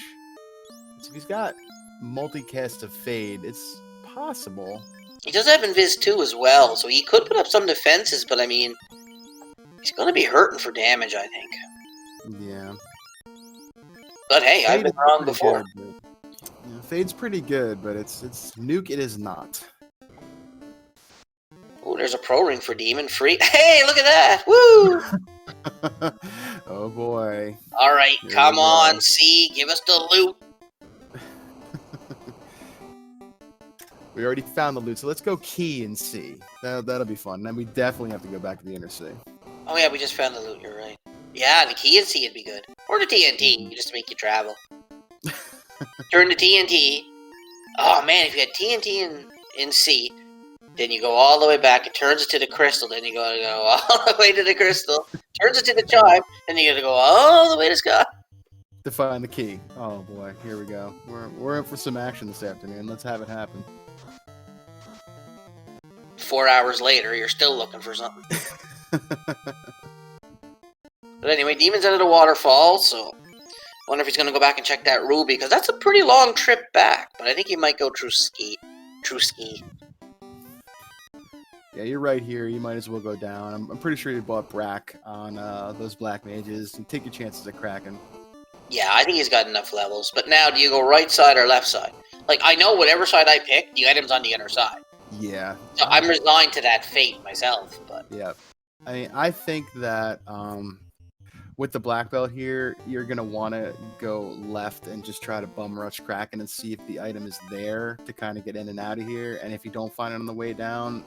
A: So if he's got multicast of Fade, it's possible.
B: He does have Invis 2 as well, so he could put up some defenses, but I mean, he's going to be hurting for damage, I think.
A: Yeah.
B: But hey,
A: Fade
B: I've been wrong before.
A: Good, Fade's pretty good, but it's Nuke it is not.
B: Oh, there's a pro ring for Demon free. Hey, look at that! Woo!
A: Oh boy.
B: Alright, come on, C, give us the loot.
A: We already found the loot, so let's go Key and C. That'll be fun. Then we definitely have to go back to the Inner Sea.
B: Oh yeah, we just found the loot, you're right. Yeah, the Key and C would be good. Or the TNT, just to make you travel. Turn the TNT. Oh man, if you had TNT in C, then you go all the way back, it turns it to the crystal, then you gotta go all the way to the crystal, turns it to the chime, then you gotta go all the way to Scott.
A: To find the key. Oh boy, here we go. We're in for some action this afternoon. Let's have it happen.
B: 4 hours later, you're still looking for something. But anyway, Demon's out of the waterfall, so wonder if he's gonna go back and check that ruby, because that's a pretty long trip back. But I think he might go through ski.
A: Yeah, you're right here. You might as well go down. I'm pretty sure you bought Brack on those black mages. And take your chances at cracking.
B: Yeah, I think he's got enough levels. But now, do you go right side or left side? Like, I know whatever side I pick, the item's on the other side.
A: Yeah.
B: So I'm resigned to that fate myself. But
A: yeah, I mean, I think that with the black belt here, you're gonna want to go left and just try to bum rush Kraken and see if the item is there to kind of get in and out of here. And if you don't find it on the way down,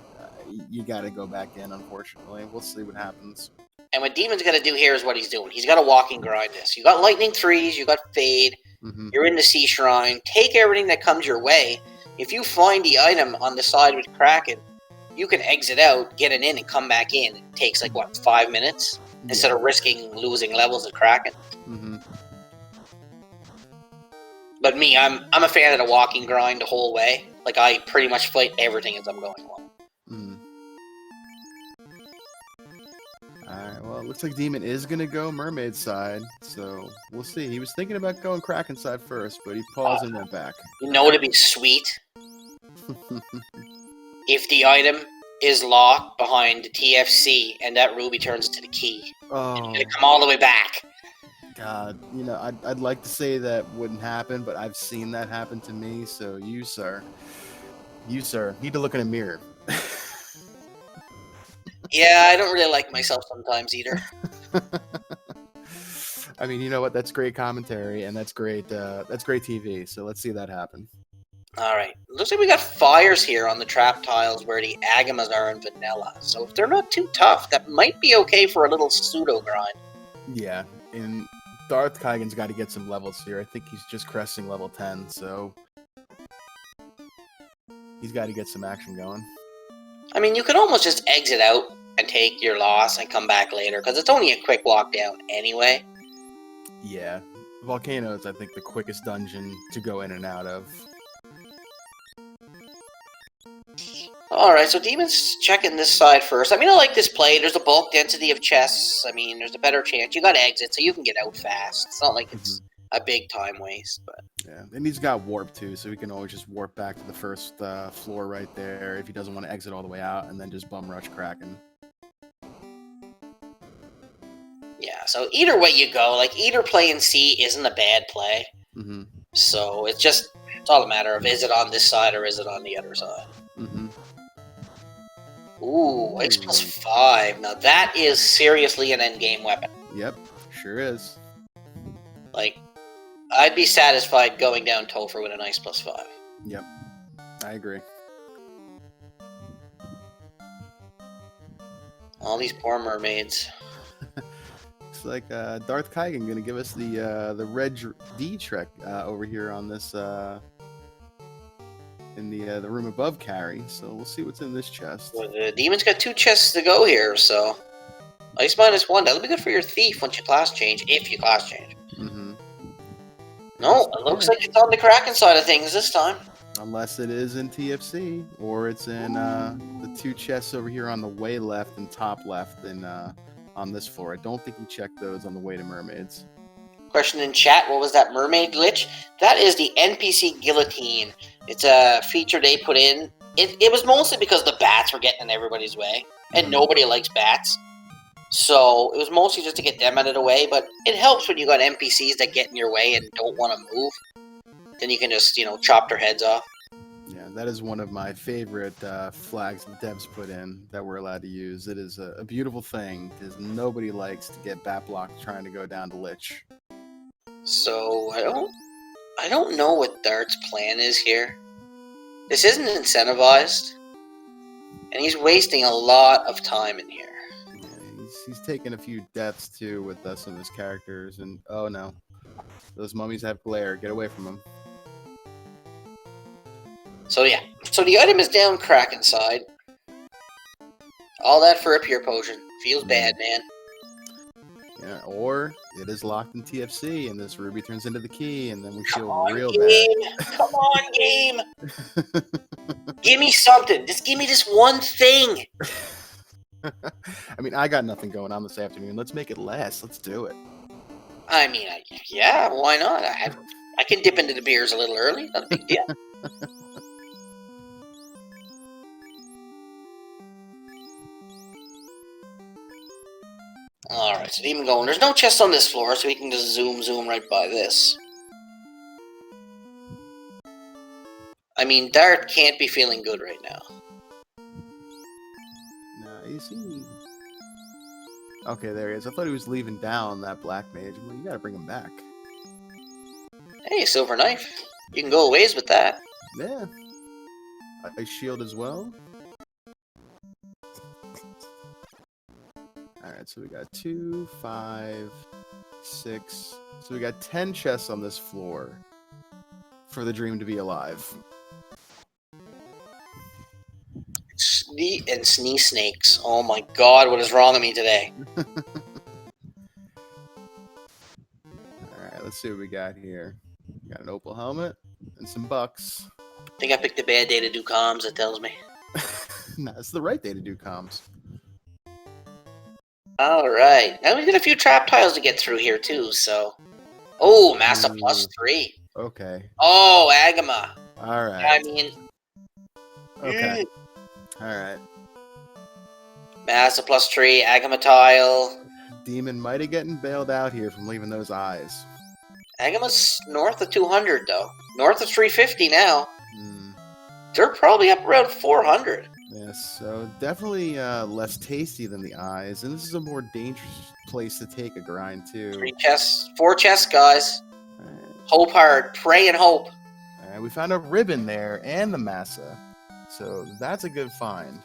A: you got to go back in. Unfortunately, we'll see what happens.
B: And what Demon's got to do here is what he's doing. He's got to walk and grind this. You got lightning threes, you got fade, You're in the Sea Shrine. Take everything that comes your way. If you find the item on the side with Kraken, you can exit out, get it in, and come back in. It takes like, what, 5 minutes? Instead of risking losing levels at Kraken. But me, I'm a fan of the walking grind the whole way. Like, I pretty much fight everything as I'm going along.
A: Alright, well, it looks like Demon is going to go Mermaid side, so we'll see. He was thinking about going Kraken side first, but he paused and went back.
B: You know what would be sweet? If the item is locked behind the TFC and that ruby turns into the key.
A: Oh.
B: It's going to come all the way back.
A: God, you know, I'd like to say that wouldn't happen, but I've seen that happen to me, so you, sir, need to look in a mirror.
B: Yeah, I don't really like myself sometimes either.
A: I mean, you know what? That's great commentary, and that's great TV, so let's see that happen.
B: Alright, looks like we got fires here on the trap tiles where the Agamas are in vanilla, so if they're not too tough, that might be okay for a little pseudo grind.
A: Yeah, and DarthKaigen's got to get some levels here. I think he's just cresting level 10, so he's got to get some action going.
B: I mean, you could almost just exit out and take your loss and come back later, because it's only a quick walk down anyway.
A: Yeah, Volcano is, I think, the quickest dungeon to go in and out of.
B: Alright, so Demon's checking this side first. I mean, I like this play. There's a bulk density of chests. I mean, there's a better chance. You got to exit, so you can get out fast. It's not like it's a big time waste, but...
A: Yeah, and he's got warp, too, so he can always just warp back to the first floor right there if he doesn't want to exit all the way out, and then just bum rush Kraken.
B: Yeah, so either way you go, like, either playing C isn't a bad play. So it's all a matter of, is it on this side or is it on the other side? Ooh, Ice plus 5. Now that is seriously an endgame weapon.
A: Yep, sure is.
B: Like, I'd be satisfied going down Topher with an Ice plus 5.
A: Yep, I agree.
B: All these poor mermaids.
A: Looks like DarthKaigen gonna give us the Red D Trek over here on this in the room above carry. So we'll see what's in this chest.
B: Well, the Demon's got 2 chests to go here, so Ice minus 1. That'll be good for your Thief once you class change, if you class change. No, it looks like it's on the Kraken side of things this time.
A: Unless it is in TFC, or it's in the 2 chests over here on the way left and top left and on this floor. I don't think he checked those on the way to Mermaids.
B: Question in chat, what was that mermaid glitch? That is the NPC guillotine. It's a feature they put in. It was mostly because the bats were getting in everybody's way, and nobody likes bats. So it was mostly just to get them out of the way, but it helps when you got NPCs that get in your way and don't want to move. Then you can just, chop their heads off.
A: Yeah, that is one of my favorite flags the devs put in that we're allowed to use. It is a beautiful thing, because nobody likes to get bat blocked trying to go down to Lich.
B: So I don't know what Dart's plan is here. This isn't incentivized, and he's wasting a lot of time in here.
A: Yeah, he's taking a few deaths too with some of his characters, and oh no, those mummies have glare. Get away from them.
B: So yeah, so the item is down Kraken side. All that for a pure potion. Feels bad, man.
A: Yeah, or it is locked in TFC, and this ruby turns into the key, and then we feel real
B: game.
A: bad.
B: Come on, game! Give me something. Just give me this one thing.
A: I mean, I got nothing going on this afternoon. Let's make it last. Let's do it.
B: I mean, yeah, why not? I can dip into the beers a little early. Not a big deal. Alright, so Demon going. There's no chest on this floor, so we can just zoom right by this. I mean, Dart can't be feeling good right now.
A: No, is he? Okay, there he is. I thought he was leaving down that black mage. Well, you gotta bring him back.
B: Hey, Silver Knife. You can go a ways with that.
A: Yeah. Ice shield as well. Alright, so we got 2, 5, 6. So we got 10 chests on this floor for the dream to be alive.
B: And sneeze snakes. Oh my god, what is wrong with me today?
A: Alright, let's see what we got here. We got an opal helmet and some bucks.
B: I think I picked a bad day to do comms, it tells me.
A: No, it's the right day to do comms.
B: Alright. Now we've got a few trap tiles to get through here too, so. Oh, Massa +3.
A: Okay.
B: Oh, Agama.
A: Alright.
B: I mean.
A: Okay. Alright.
B: Massa +3, Agama tile.
A: Demon might have gotten bailed out here from leaving those eyes.
B: Agama's north of 200 though. North of 350 now.
A: Mm.
B: They're probably up around 400.
A: Yes, so definitely less tasty than the eyes, and this is a more dangerous place to take a grind too.
B: 4 chests, guys. Hope hard, pray and hope.
A: We found a ribbon there and the massa, so that's a good find.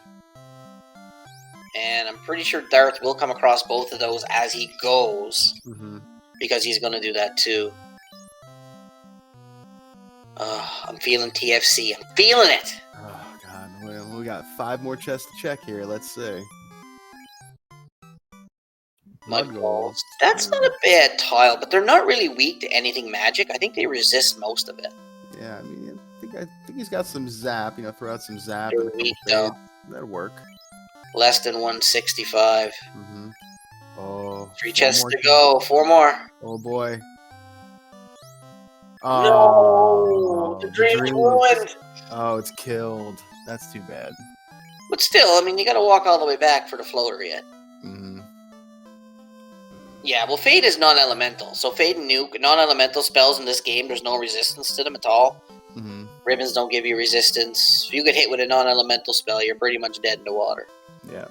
B: And I'm pretty sure Darth will come across both of those as he goes, because he's going to do that too. I'm feeling TFC. I'm feeling it.
A: Oh god, we got 5 more chests to check here. Let's see.
B: Mud balls. That's not a bad tile, but they're not really weak to anything magic. I think they resist most of it.
A: Yeah, I mean, I think he's got some zap. You know, throw out some zap.
B: They're weak though.
A: That'll work.
B: Less than 165.
A: Oh.
B: 3 chests to go. 4 more.
A: Oh boy.
B: No, the dream's ruined.
A: Oh, it's killed. That's too bad.
B: But still, I mean, you got to walk all the way back for the floater yet. Yeah, well, Fade is non-elemental. So Fade and Nuke, non-elemental spells in this game, there's no resistance to them at all. Ribbons don't give you resistance. If you get hit with a non-elemental spell, you're pretty much dead in the water.
A: Yeah.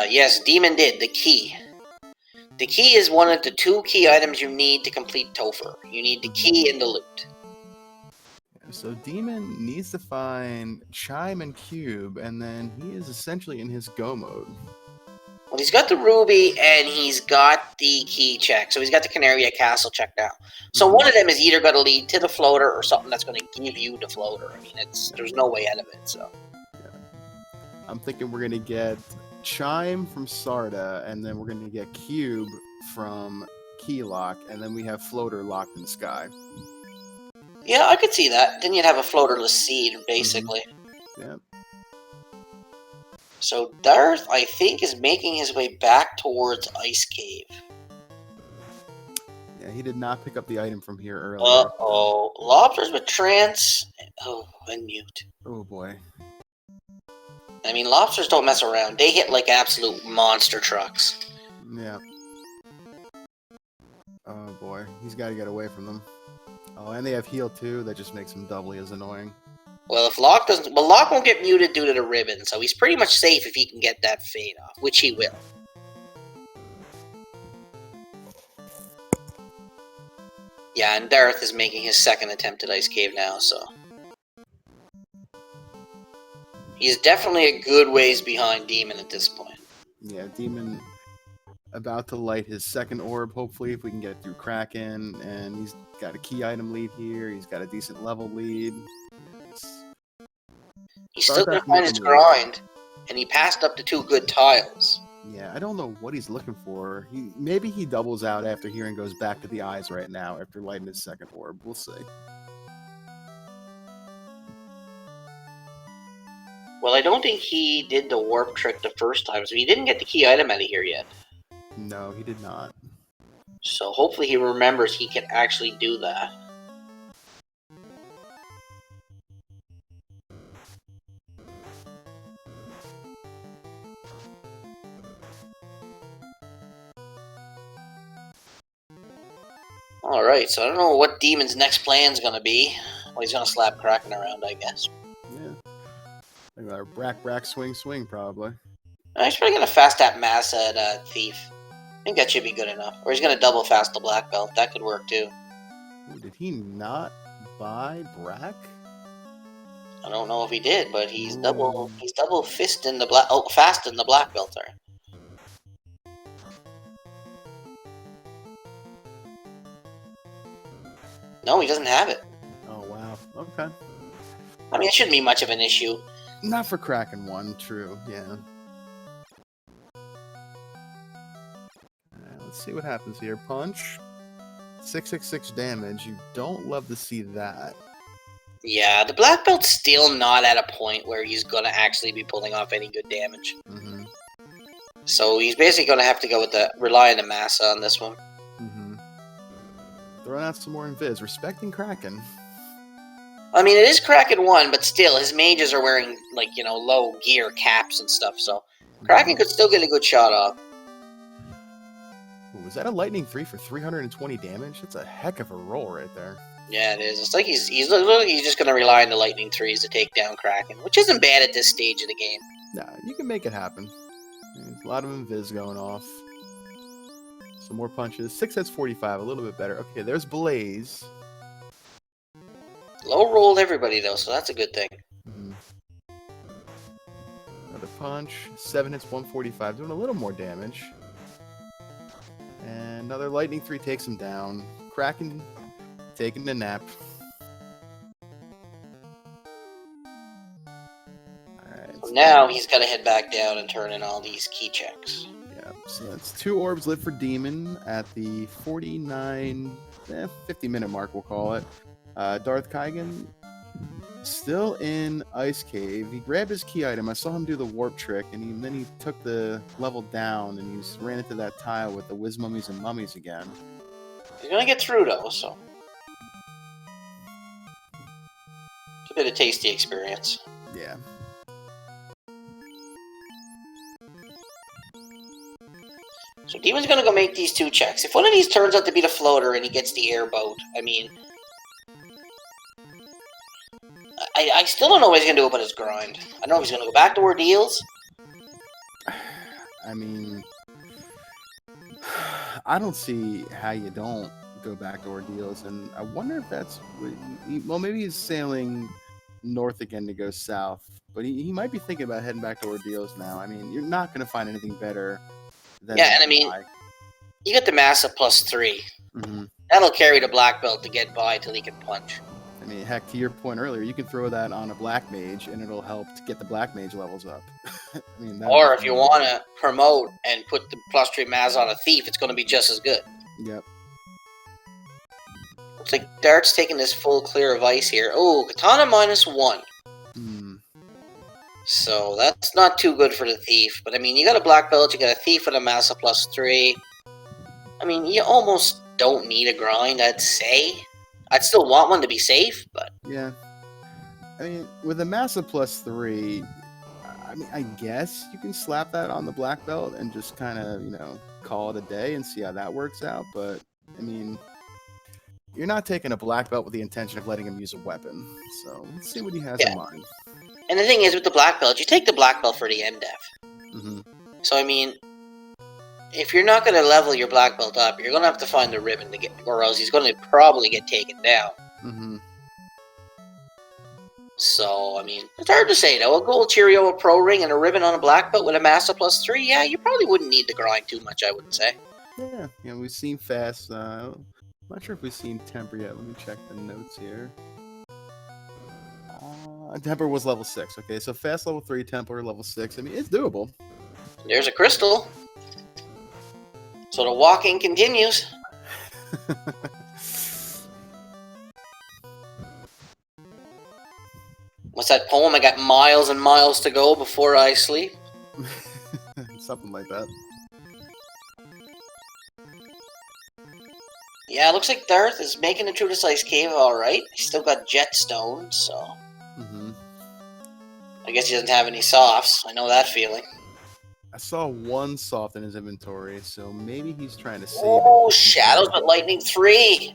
B: Yes, Demon did. The key. The key is one of the 2 key items you need to complete Topher. You need the key and the loot.
A: So Demon needs to find Chime and Cube, and then he is essentially in his go mode.
B: Well, he's got the ruby and he's got the key check. So he's got the Canaria Castle check now. So one of them is either going to lead to the floater or something that's going to give you the floater. I mean, there's no way out of it. So
A: I'm thinking we're going to get Chime from Sarda, and then we're going to get Cube from Keylock, and then we have Floater locked in the sky.
B: Yeah, I could see that. Then you'd have a floaterless seed, basically.
A: Yeah.
B: So Darth, I think, is making his way back towards Ice Cave.
A: Yeah, he did not pick up the item from here earlier.
B: Uh-oh. Lobsters with trance. Oh, and mute.
A: Oh, boy.
B: I mean, lobsters don't mess around. They hit like absolute monster trucks.
A: Yeah. Oh, boy. He's got to get away from them. Oh, and they have heal, too. That just makes him doubly as annoying.
B: Well, if Locke doesn't... Well, Locke won't get muted due to the ribbon, so he's pretty much safe if he can get that fade off, which he will. Yeah, and Darth is making his second attempt at Ice Cave now, so... He's definitely a good ways behind Demon at this point.
A: Yeah, Demon about to light his second orb, hopefully, if we can get through Kraken, and he's got a key item lead here. He's got a decent level lead.
B: He's still going to find his grind, and he passed up the 2 good tiles.
A: Yeah, I don't know what he's looking for. Maybe he doubles out after here and goes back to the eyes right now after lighting his second orb. We'll see.
B: Well, I don't think he did the warp trick the first time, so he didn't get the key item out of here yet.
A: No, he did not.
B: So hopefully he remembers he can actually do that. Alright, so I don't know what Demon's next plan's gonna be. Well, he's gonna slap Kraken around, I guess.
A: Yeah. Like our brack, swing, probably.
B: He's probably gonna fast tap Mass at Thief. I think that should be good enough. Or he's gonna double fast the Black Belt. That could work too.
A: Ooh, did he not buy Brack?
B: I don't know if he did, but he's double fisting the black. Oh, fasting the Black Belt. Sorry. No, he doesn't have it.
A: Oh, wow. Okay.
B: I mean, it shouldn't be much of an issue.
A: Not for Kraken 1, true, yeah. Let's see what happens here. Punch. 666 damage. You don't love to see that.
B: Yeah, the black belt's still not at a point where he's gonna actually be pulling off any good damage.
A: Mm-hmm.
B: So he's basically gonna have to go with rely on the massa on this one.
A: Mm-hmm. Throwing out some more invis. Respecting Kraken.
B: I mean, it is Kraken 1, but still, his mages are wearing, like, you know, low gear caps and stuff, so Kraken could still get a good shot off.
A: Ooh, was that a lightning 3 for 320 damage? That's a heck of a roll right there.
B: Yeah, it is. It's like he's just going to rely on the lightning 3s to take down Kraken, which isn't bad at this stage of the game.
A: Nah, you can make it happen. There's a lot of invis going off. Some more punches. 6 hits 45, a little bit better. Okay, there's Blaze.
B: Low rolled everybody, though, so that's a good thing.
A: Mm-hmm. Another punch. 7 hits 145, doing a little more damage. And another lightning 3 takes him down. Kraken taking a nap. Alright.
B: So now he's got to head back down and turn in all these key checks.
A: Yeah, so that's 2 orbs lit for Demon at the 49, 50-minute mark, we'll call it. DarthKaigen still in Ice Cave. He grabbed his key item. I saw him do the warp trick, and then he took the level down, and he ran into that tile with the Whiz Mummies and Mummies again.
B: He's going to get through, though, so... It's a bit of tasty experience.
A: Yeah.
B: So Demon's going to go make these 2 checks. If one of these turns out to be the floater and he gets the airboat, I mean... I still don't know what he's going to do about his grind. I don't know if he's going to go back to Ordeals.
A: I mean... I don't see how you don't go back to Ordeals, and I wonder if that's... Well, maybe he's sailing north again to go south, but he might be thinking about heading back to Ordeals now. I mean, you're not going to find anything better than...
B: Yeah, and I mean, you get the Massa +3.
A: Mm-hmm.
B: That'll carry the black belt to get by till he can punch.
A: I mean, heck, to your point earlier, you can throw that on a black mage, and it'll help to get the black mage levels up. I mean,
B: or if you want to promote and put the +3 Maz on a thief, it's going to be just as good.
A: Yep.
B: Looks like Dart's taking this full clear of ice here. Oh, Katana -1. So that's not too good for the thief. But I mean, you got a black belt, you got a thief with a Massa +3. I mean, you almost don't need a grind, I'd say. I'd still want one to be safe, but...
A: Yeah. I mean, with a Massa +3, I mean, I guess you can slap that on the black belt and just kind of, you know, call it a day and see how that works out. But, I mean, you're not taking a black belt with the intention of letting him use a weapon. So, let's see what he has in mind.
B: And the thing is, with the black belt, you take the black belt for the MDEF.
A: Mm-hmm.
B: So, I mean... If you're not going to level your black belt up, you're going to have to find a ribbon to get, or else he's going to probably get taken down.
A: Mm-hmm.
B: So, I mean, it's hard to say, though. A gold Cheerio, a pro ring, and a ribbon on a black belt with a Massa +3, yeah, you probably wouldn't need to grind too much, I wouldn't say.
A: Yeah, you know, we've seen Fast. I'm not sure if we've seen Temper yet. Let me check the notes here. Temper was level 6. Okay, so Fast level 3, Temper level 6. I mean, it's doable.
B: There's a crystal. So the walking continues. What's that poem? I got miles and miles to go before I sleep.
A: Something like that.
B: Yeah, it looks like Darth is making it through this ice cave alright. He's still got Jetstone, so...
A: Mm-hmm.
B: I guess he doesn't have any softs. I know that feeling.
A: I saw 1 soft in his inventory, so maybe he's trying to save
B: Oh,
A: it.
B: Shadows with Lightning 3!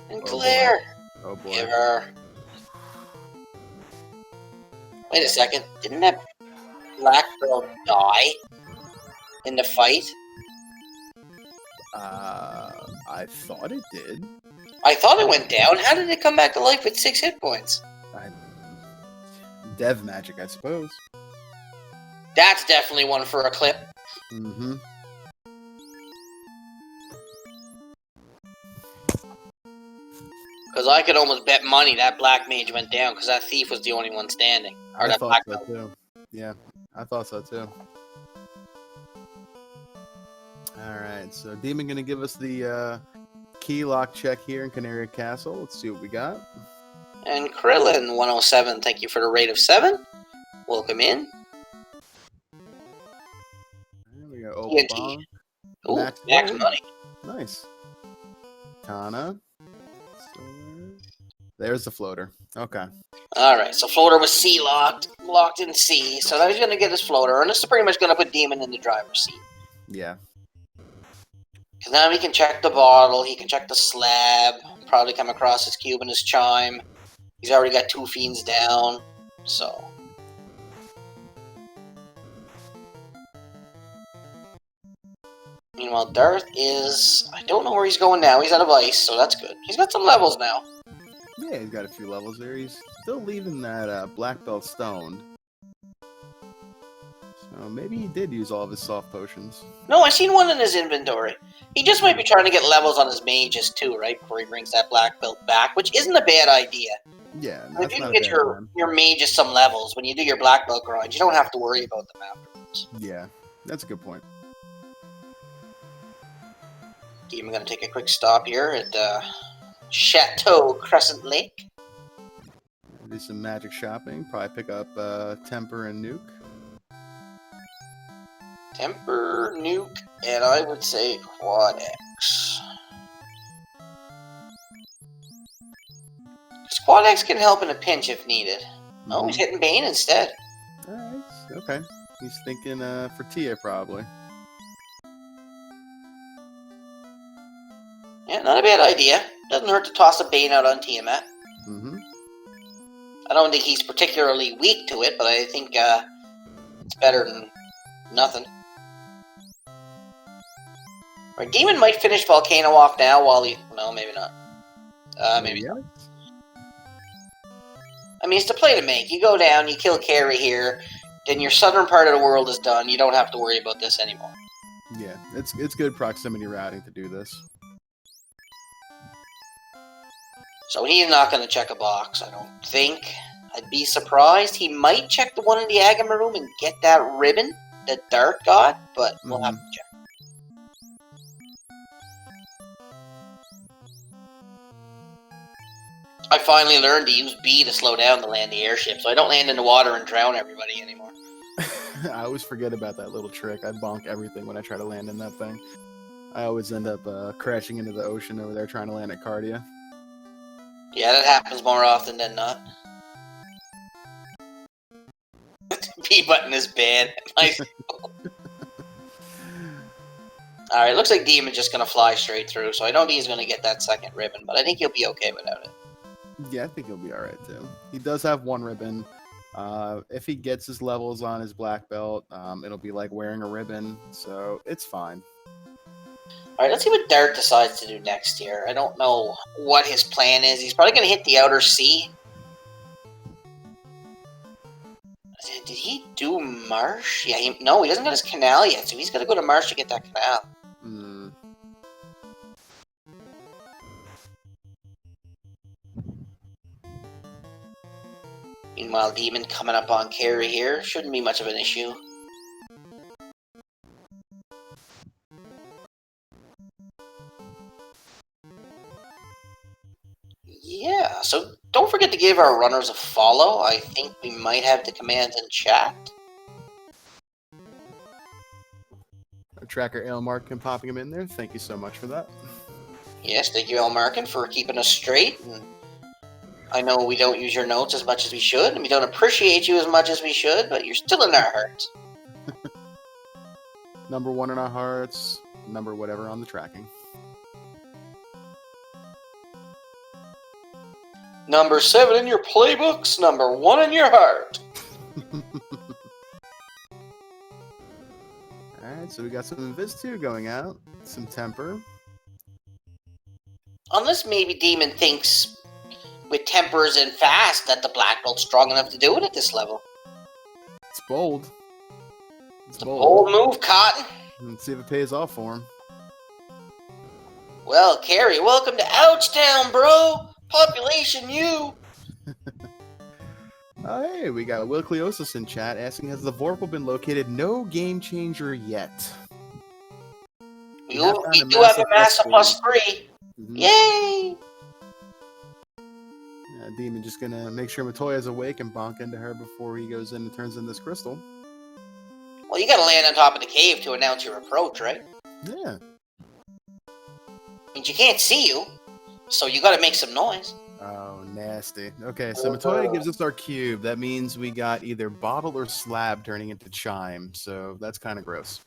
B: And Claire!
A: Oh boy.
B: Give her. Wait a second. Didn't that black girl die in the fight?
A: I thought it did.
B: I thought it went down. How did it come back to life with 6 hit points?
A: Dev magic, I suppose.
B: That's definitely one for a clip.
A: Mm-hmm.
B: Because I could almost bet money that Black Mage went down because that Thief was the only one standing. Or
A: I
B: that
A: thought
B: Black
A: so
B: Belt.
A: too. Yeah, I thought so too. All right, so Demon gonna give us the key lock check here in Canary Castle. Let's see what we got.
B: And Krillin, 107, thank you for the rate of 7. Welcome in.
A: There we go.
B: TNT.
A: Opal.
B: Ooh,
A: Max
B: max
A: gold.
B: money.
A: Nice. Kana. There's the floater. Okay.
B: Alright, so floater was C locked in C. So now he's going to get his floater, and this is pretty much going to put Demon in the driver's seat.
A: Yeah.
B: Because now he can check the bottle, he can check the slab, probably come across his cube and his chime. He's already got 2 fiends down, so... Meanwhile, Darth is... I don't know where he's going now. He's out of ice, so that's good. He's got some levels now.
A: Yeah, he's got a few levels there. He's still leaving that black belt stoned. So maybe he did use all of his soft potions.
B: No, I seen one in his inventory. He just might be trying to get levels on his mages too, right? Before he brings that black belt back, which isn't a bad idea.
A: Yeah,
B: If you can get your mages some levels, when you do your black belt grind, you don't have to worry about them afterwards.
A: Yeah, that's a good point.
B: I'm going to take a quick stop here at Chateau Crescent Lake.
A: Do some magic shopping. Probably pick up Temper and Nuke.
B: Temper, Nuke, and I would say Quad X. Quad X can help in a pinch if needed. Oh, he's hitting Bane instead.
A: Alright, okay. He's thinking for Tia, probably.
B: Yeah, not a bad idea. Doesn't hurt to toss a Bane out on Tiamat.
A: Mm-hmm.
B: I don't think he's particularly weak to it, but I think it's better than nothing. Right, Demon might finish Volcano off now while he... No, maybe not. Maybe not. I mean, it's the play to make. You go down, you kill Carrie here, then your southern part of the world is done. You don't have to worry about this anymore.
A: Yeah, it's good proximity routing to do this.
B: So he's not going to check a box, I don't think. I'd be surprised. He might check the one in the Agama room and get that ribbon that Dart got, but we'll have to check. I finally learned to use B to slow down to land the airship, so I don't land in the water and drown everybody anymore.
A: I always forget about that little trick. I bonk everything when I try to land in that thing. I always end up crashing into the ocean over there trying to land at Cardia.
B: Yeah, that happens more often than not. B button is bad. Alright, looks like Demon's just going to fly straight through, so I don't think he's going to get that second ribbon, but I think he'll be okay without it.
A: Yeah, I think he'll be alright too. He does have one ribbon. If he gets his levels on his black belt, it'll be like wearing a ribbon, so it's fine.
B: Alright, let's see what Dart decides to do next here. I don't know what his plan is. He's probably going to hit the outer sea. Did he do Marsh? Yeah, no, he doesn't got his canal yet, so he's got to go to Marsh to get that canal. Meanwhile, Demon coming up on carry here. Shouldn't be much of an issue. Yeah, so don't forget to give our runners a follow. I think we might have the commands in chat.
A: Our tracker Elmarkin popping him in there. Thank you so much for that.
B: Yes, thank you, Elmarkin, for keeping us straight. And I know we don't use your notes as much as we should, and we don't appreciate you as much as we should, but you're still in our hearts.
A: Number 1 in our hearts, number whatever on the tracking.
B: Number 7 in your playbooks, number 1 in your heart.
A: Alright, so we got some Invis 2 going out, some Temper.
B: Unless maybe Demon thinks with Tempers and Fast that the Black Belt's strong enough to do it at this level.
A: It's bold.
B: It's a bold move, Cotton.
A: Let's see if it pays off for him.
B: Well, Carrie, welcome to Ouchtown, bro. Population you.
A: Oh, hey, we got Will Cleosis in chat asking, has the Vorpal been located? No game changer yet.
B: We do have a Massa +3.
A: Mm-hmm.
B: Yay!
A: Demon just gonna make sure Matoya's awake and bonk into her before he goes in and turns in this crystal.
B: Well, you gotta land on top of the cave to announce your approach, right?
A: Yeah.
B: Means you can't see you, so you gotta make some noise.
A: Oh, nasty. Okay, so Matoya gives us our cube. That means we got either bottle or slab turning into chime, so that's kind of gross.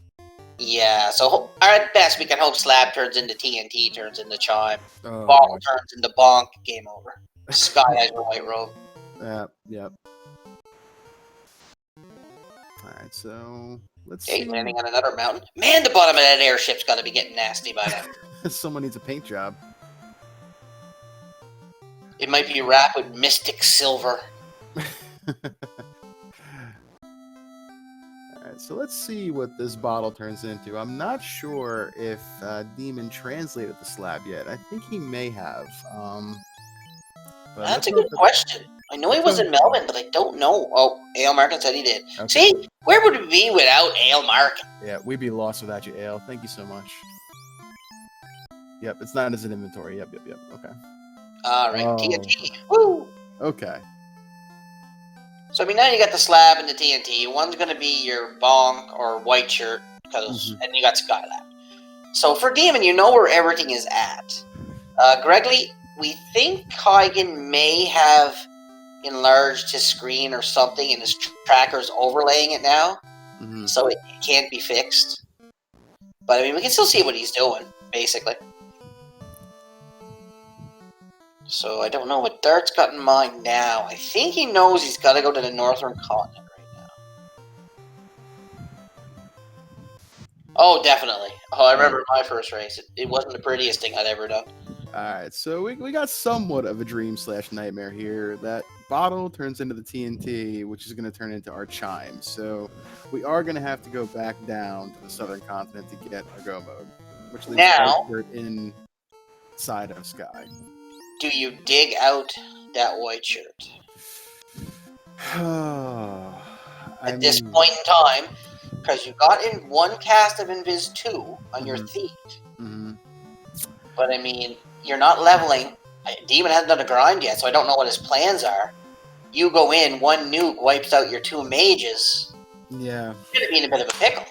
B: Yeah, so at best we can hope slab turns into TNT, turns into chime.
A: Oh,
B: Bottle turns into bonk, game over. Sky has your white robe.
A: Yep. Alright, so let's
B: see.
A: landing
B: on another mountain. Man, the bottom of that airship's gotta be getting nasty by now.
A: Someone needs a paint job.
B: It might be wrapped with mystic silver.
A: Alright, so let's see what this bottle turns into. I'm not sure if Demon translated the slab yet. I think he may have.
B: That's a good question. I know he was in Melbourne, but I don't know. Oh, Ale Markin said he did. Okay. See, where would we be without Ale Markin?
A: Yeah, we'd be lost without you, Ale. Thank you so much. Yep, it's not in his inventory. Yep. Okay.
B: All right, TNT. Woo!
A: Okay.
B: So, I mean, now you got the slab and the TNT. One's going to be your bonk or white shirt, and you got Skylab. So, for Demon, you know where everything is at. Gregley, we think Kaigen may have enlarged his screen or something, and his tracker's overlaying it now, so it can't be fixed. But, I mean, we can still see what he's doing, basically. So, I don't know what Dart's got in mind now. I think he knows he's got to go to the northern continent right now. Oh, definitely. Oh, I remember my first race. It wasn't the prettiest thing I'd ever done.
A: Alright, so we got somewhat of a dream/nightmare here. That bottle turns into the TNT, which is going to turn into our chime. So we are going to have to go back down to the southern continent to get our go mode, which leaves
B: now
A: inside of Sky.
B: Do you dig out that white shirt? At this point in time, because you got in one cast of Invis 2 on your thief. But I mean, you're not leveling. Demon hasn't done a grind yet, so I don't know what his plans are. You go in, one nuke wipes out your 2 mages.
A: Yeah.
B: You're going to be in a bit of a pickle.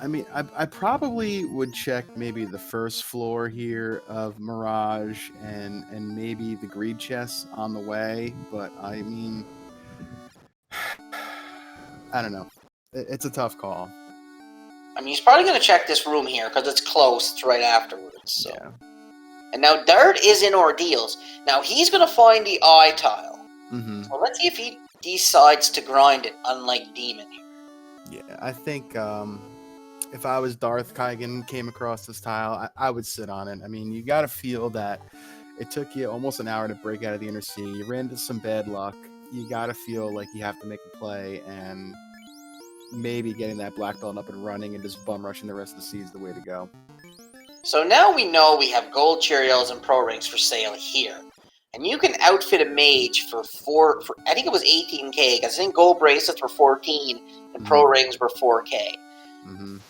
A: I mean, I probably would check maybe the first floor here of Mirage and maybe the greed chests on the way, but I mean, I don't know. It's a tough call.
B: I mean, he's probably going to check this room here because it's close. It's right afterwards. So. Yeah. And now Dart is in Ordeals. Now he's going to find the eye tile. So let's see if he decides to grind it, unlike Demon here.
A: Yeah, I think if I was DarthKaigen, came across this tile, I would sit on it. I mean, you got to feel that it took you almost an hour to break out of the inner sea. You ran into some bad luck. You got to feel like you have to make a play, and maybe getting that black belt up and running and just bum rushing the rest of the sea is the way to go.
B: So now we know we have gold Cheerios and pro rings for sale here. And you can outfit a mage for I think it was 18k, because I think gold bracelets were 14 and pro rings were 4k.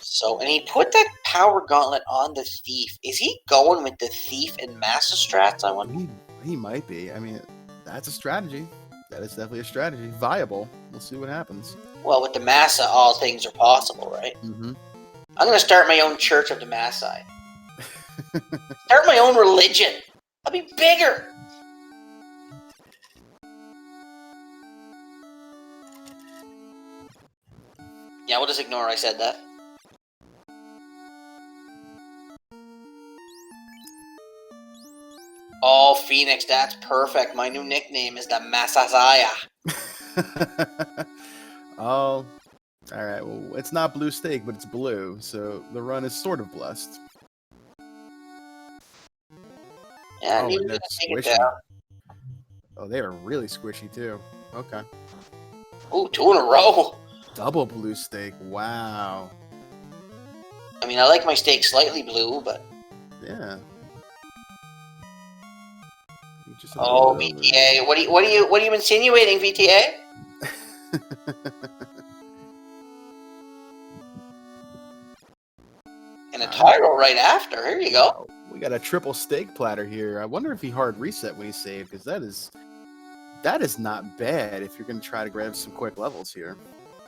B: So, and he put that power gauntlet on the thief. Is he going with the thief and master strats, I wonder?
A: He might be. I mean, that's a strategy. That is definitely a strategy. Viable. We'll see what happens.
B: Well, with the Massa, all things are possible, right? I'm going to start my own Church of the Maasai. Start my own religion. I'll be bigger. Yeah, we'll just ignore I said that. Oh, Phoenix, that's perfect. My new nickname is the Masazaya.
A: Oh, all right. Well, it's not blue steak, but it's blue, so the run is sort of blessed.
B: Yeah,
A: oh, they're squishy. Oh, they are really squishy too. Okay.
B: Ooh, 2 in a row.
A: Double blue steak. Wow.
B: I mean, I like my steak slightly blue, but
A: yeah. Just a
B: Oh,
A: little bit
B: VTA. What are you insinuating, VTA? And a Tyro right after. Here you go.
A: Wow. We got a triple steak platter here. I wonder if he hard reset when he saved, because that is not bad if you're going to try to grab some quick levels here.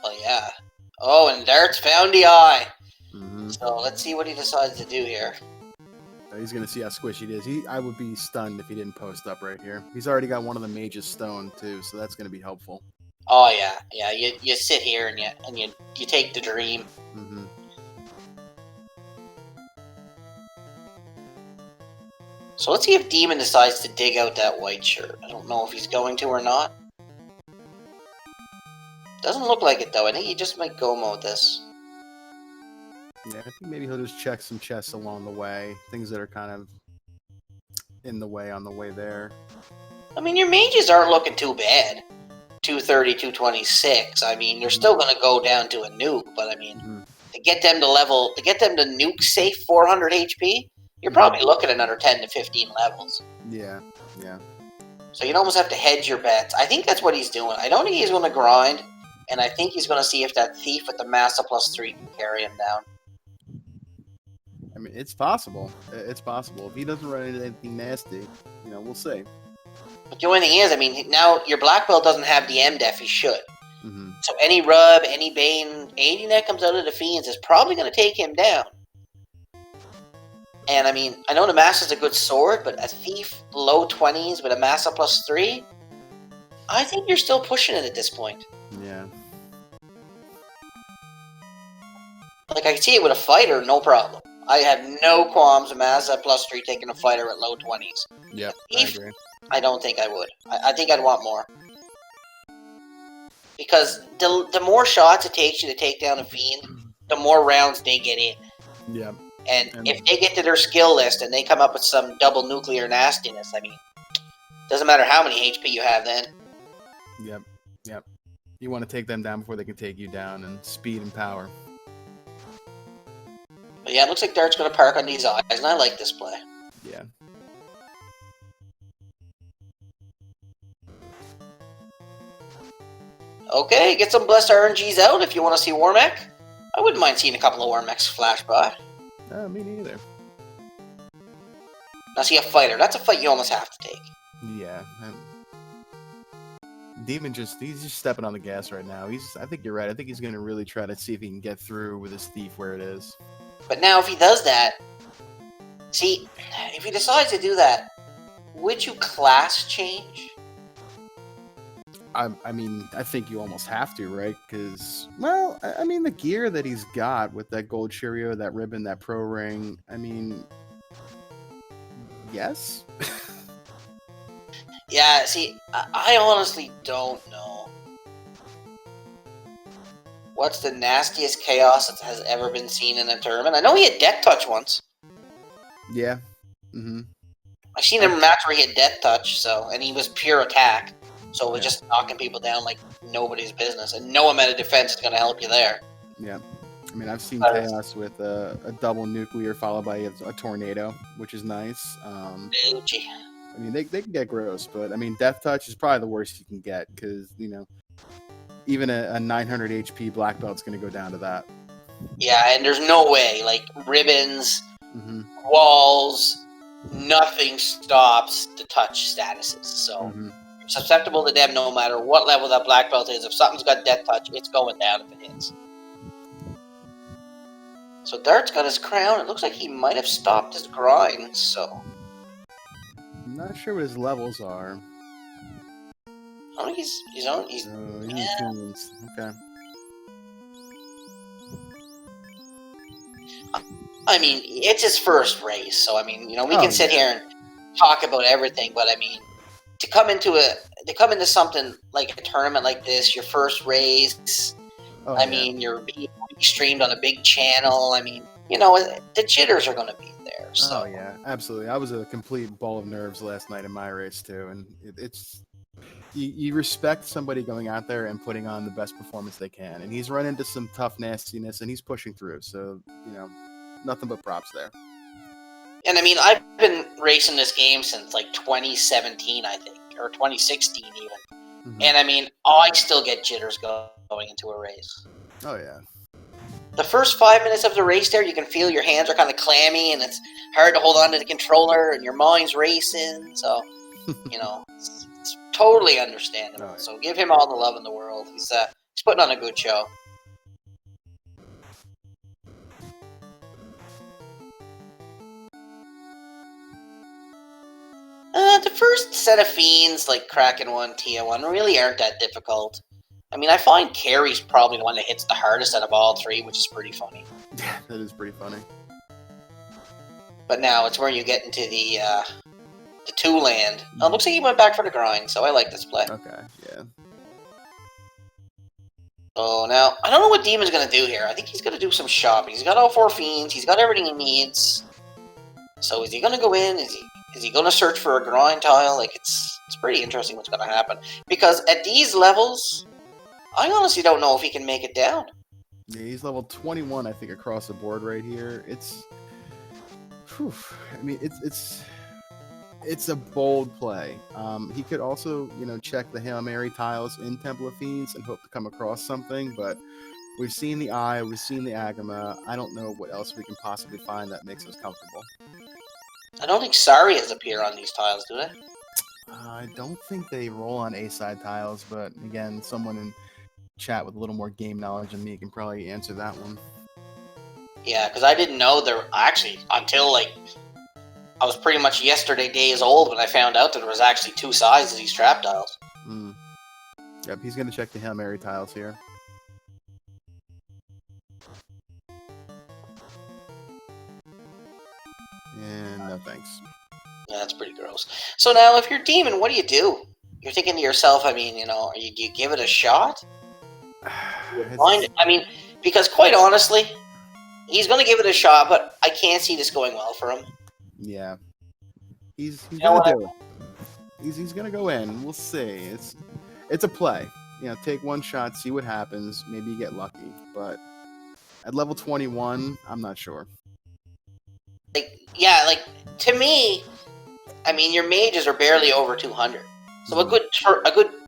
B: Oh, yeah. Oh, and Dart's found the eye.
A: Mm-hmm.
B: So let's see what he decides to do here.
A: He's going to see how squishy it is. I would be stunned if he didn't post up right here. He's already got one of the mages stone, too, so that's going to be helpful.
B: Oh, yeah. Yeah, you sit here and you take the dream.
A: Mm-hmm.
B: So let's see if Demon decides to dig out that white shirt. I don't know if he's going to or not. Doesn't look like it, though. I think he just might go mode this.
A: Yeah, I think maybe he'll just check some chests along the way. Things that are kind of in the way on the way there.
B: I mean, your mages aren't looking too bad. 230, 226. I mean, you're still going to go down to a nuke, but I mean, to get them to nuke safe 400 HP, you're probably looking at another 10 to 15 levels.
A: Yeah, yeah.
B: So you'd almost have to hedge your bets. I think that's what he's doing. I don't think he's going to grind, and I think he's going to see if that thief with the Massa +3 can carry him down.
A: I mean, it's possible. It's possible. If he doesn't run into anything nasty, we'll see.
B: But the only thing is, I mean, now your black belt doesn't have the MDef. He should.
A: Mm-hmm.
B: So any rub, any bane, anything that comes out of the fiends is probably going to take him down. And I mean, I know the Massa's a good sword, but a thief low 20s with a Massa +3, I think you're still pushing it at this point.
A: Yeah.
B: Like, I can see it with a fighter, no problem. I have no qualms with Massa +3 taking a fighter at low 20s.
A: Yep,
B: I
A: agree.
B: I don't think I would. I think I'd want more. Because the more shots it takes you to take down a fiend, the more rounds they get in.
A: Yeah.
B: And if they get to their skill list and they come up with some double nuclear nastiness, I mean, doesn't matter how many HP you have then.
A: Yep. Yep. You want to take them down before they can take you down, and speed and power.
B: But yeah, it looks like Dart's going to park on these eyes, and I like this play.
A: Yeah.
B: Okay, get some Blessed RNGs out if you want to see Warmech. I wouldn't mind seeing a couple of Warmechs flash by.
A: No, me neither.
B: Now see a fighter. That's a fight you almost have to take.
A: Yeah. Demon he's just stepping on the gas right now. I think you're right. I think he's going to really try to see if he can get through with his thief where it is.
B: But now if he does that, see, if he decides to do that, would you class change?
A: I mean, I think you almost have to, right? Because, well, I mean, the gear that he's got with that gold Cheerio, that ribbon, that pro ring, I mean, yes?
B: Yeah, see, I honestly don't know. What's the nastiest chaos that has ever been seen in a tournament? I know he had Death Touch once.
A: Yeah. Mm-hmm.
B: I've seen him in a match where he had Death Touch, and he was pure attack. So it was just knocking people down like nobody's business. And no amount of defense is going to help you there.
A: Yeah. I mean, I've seen chaos with a double nuclear followed by a tornado, which is nice. I mean, they can get gross, but I mean, Death Touch is probably the worst you can get because, even a 900 HP black belt's going to go down to that.
B: Yeah, and there's no way. Like, ribbons, walls, nothing stops the touch statuses. So you're susceptible to them no matter what level that black belt is. If something's got Death Touch, it's going down if it hits. So Dart's got his crown. It looks like he might have stopped his grind, so...
A: I'm not sure what his levels are.
B: Oh, he's
A: in teens. Okay.
B: I mean, it's his first race, so I mean, we can sit here and talk about everything, but I mean, to come into something like a tournament like this, your first race, I mean, you're being streamed on a big channel. I mean, the jitters are going to be there. So.
A: Oh yeah, absolutely. I was a complete ball of nerves last night in my race too, and it's you respect somebody going out there and putting on the best performance they can, and he's run into some tough nastiness and he's pushing through. So nothing but props there.
B: And I mean, I've been racing this game since like 2017, I think, or 2016 even.
A: Mhm.
B: And I mean, I still get jitters going into a race.
A: Oh yeah.
B: The first 5 minutes of the race there, you can feel your hands are kind of clammy and it's hard to hold on to the controller and your mind's racing. So, you know, it's totally understandable.
A: All right.
B: So give him all the love in the world. He's putting on a good show. The first set of fiends, like Kraken 1, Tia 1, really aren't that difficult. I mean, I find Carrie's probably the one that hits the hardest out of all three, which is pretty funny.
A: Yeah, that is pretty funny.
B: But now it's where you get into the two land. Oh, it looks like he went back for the grind, so I like this play.
A: Okay, yeah.
B: Oh, now, I don't know what Demon's going to do here. I think he's going to do some shopping. He's got all 4 fiends. He's got everything he needs. So is he going to go in? Is he going to search for a grind tile? Like, it's pretty interesting what's going to happen. Because at these levels, I honestly don't know if he can make it down.
A: Yeah, he's level 21, I think, across the board right here. It's... Whew, I mean, it's a bold play. He could also, you know, check the Hail Mary tiles in Temple of Fiends and hope to come across something, but we've seen the Eye, we've seen the Agama. I don't know what else we can possibly find that makes us comfortable.
B: I don't think Sarias appear on these tiles, do they?
A: I don't think they roll on A-side tiles, but again, someone in chat with a little more game knowledge than me can probably answer that one.
B: Yeah, because I didn't know there, actually, until, like, I was pretty much yesterday days old when I found out that there was actually 2 sides of these trap tiles.
A: Yep, he's going to check the Hail Mary tiles here. And no thanks.
B: Yeah, that's pretty gross. So now, if you're Demon, what do? You're thinking to yourself, I mean, you know, do you give it a shot? I mean, because quite honestly, he's going to give it a shot, but I can't see this going well for him.
A: Yeah. He's going to do it. He's going to go in. We'll see. It's a play. You know, take one shot, see what happens. Maybe you get lucky. But at level 21, I'm not sure.
B: Like, to me, I mean, your mages are barely over 200. So a good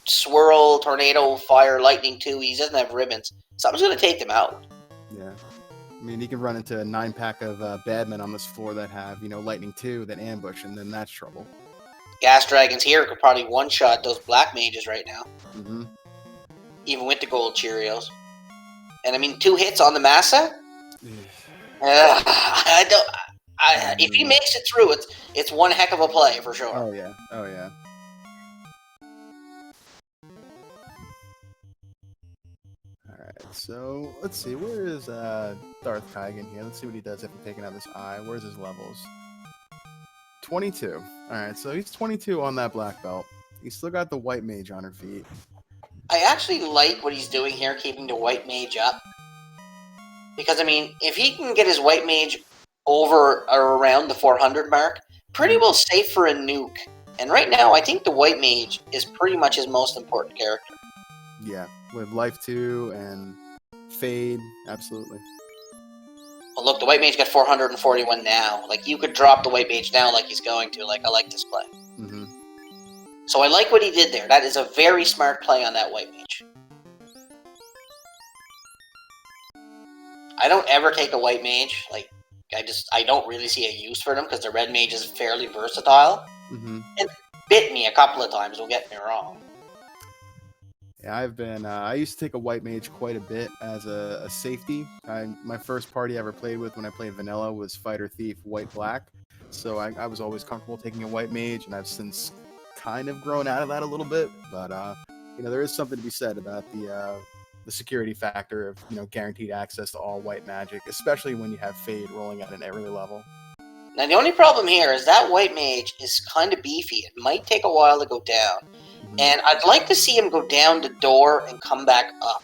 B: swirl, tornado, fire, lightning too. He doesn't have ribbons. Something's going to take them out.
A: Yeah. I mean, you can run into a 9-pack of badmen on this floor that have, you know, lightning 2 that ambush, and then that's trouble.
B: Gas dragons here could probably one-shot those black mages right now.
A: Mm-hmm.
B: Even with the gold Cheerios. And I mean, 2 hits on the Massa? If he makes it through, it's one heck of a play for sure.
A: Oh yeah. Alright, so let's see, where is DarthKaigen here? Let's see what he does after taking out this Eye. Where's his levels? 22. Alright, so he's 22 on that black belt. He's still got the white mage on her feet.
B: I actually like what he's doing here, keeping the white mage up. Because, I mean, if he can get his white mage over or around the 400 mark, pretty well safe for a nuke. And right now, I think the white mage is pretty much his most important character.
A: Yeah, with life 2 and fade, absolutely.
B: Well, look, the white mage got 441 now. Like, you could drop the white mage now like he's going to. Like, I like this play.
A: Mm-hmm.
B: So I like what he did there. That is a very smart play on that white mage. I don't ever take a white mage. Like, I don't really see a use for them because the red mage is fairly versatile.
A: Mm-hmm.
B: It bit me a couple of times, don't get me wrong.
A: Yeah, I used to take a white mage quite a bit as a safety. My first party I ever played with when I played vanilla was Fighter Thief White Black. So I was always comfortable taking a white mage, and I've since kind of grown out of that a little bit. But, you know, there is something to be said about the security factor of, you know, guaranteed access to all white magic, especially when you have Fade rolling at an early level.
B: Now, the only problem here is that white mage is kind of beefy. It might take a while to go down. Mm-hmm. And I'd like to see him go down the door and come back up.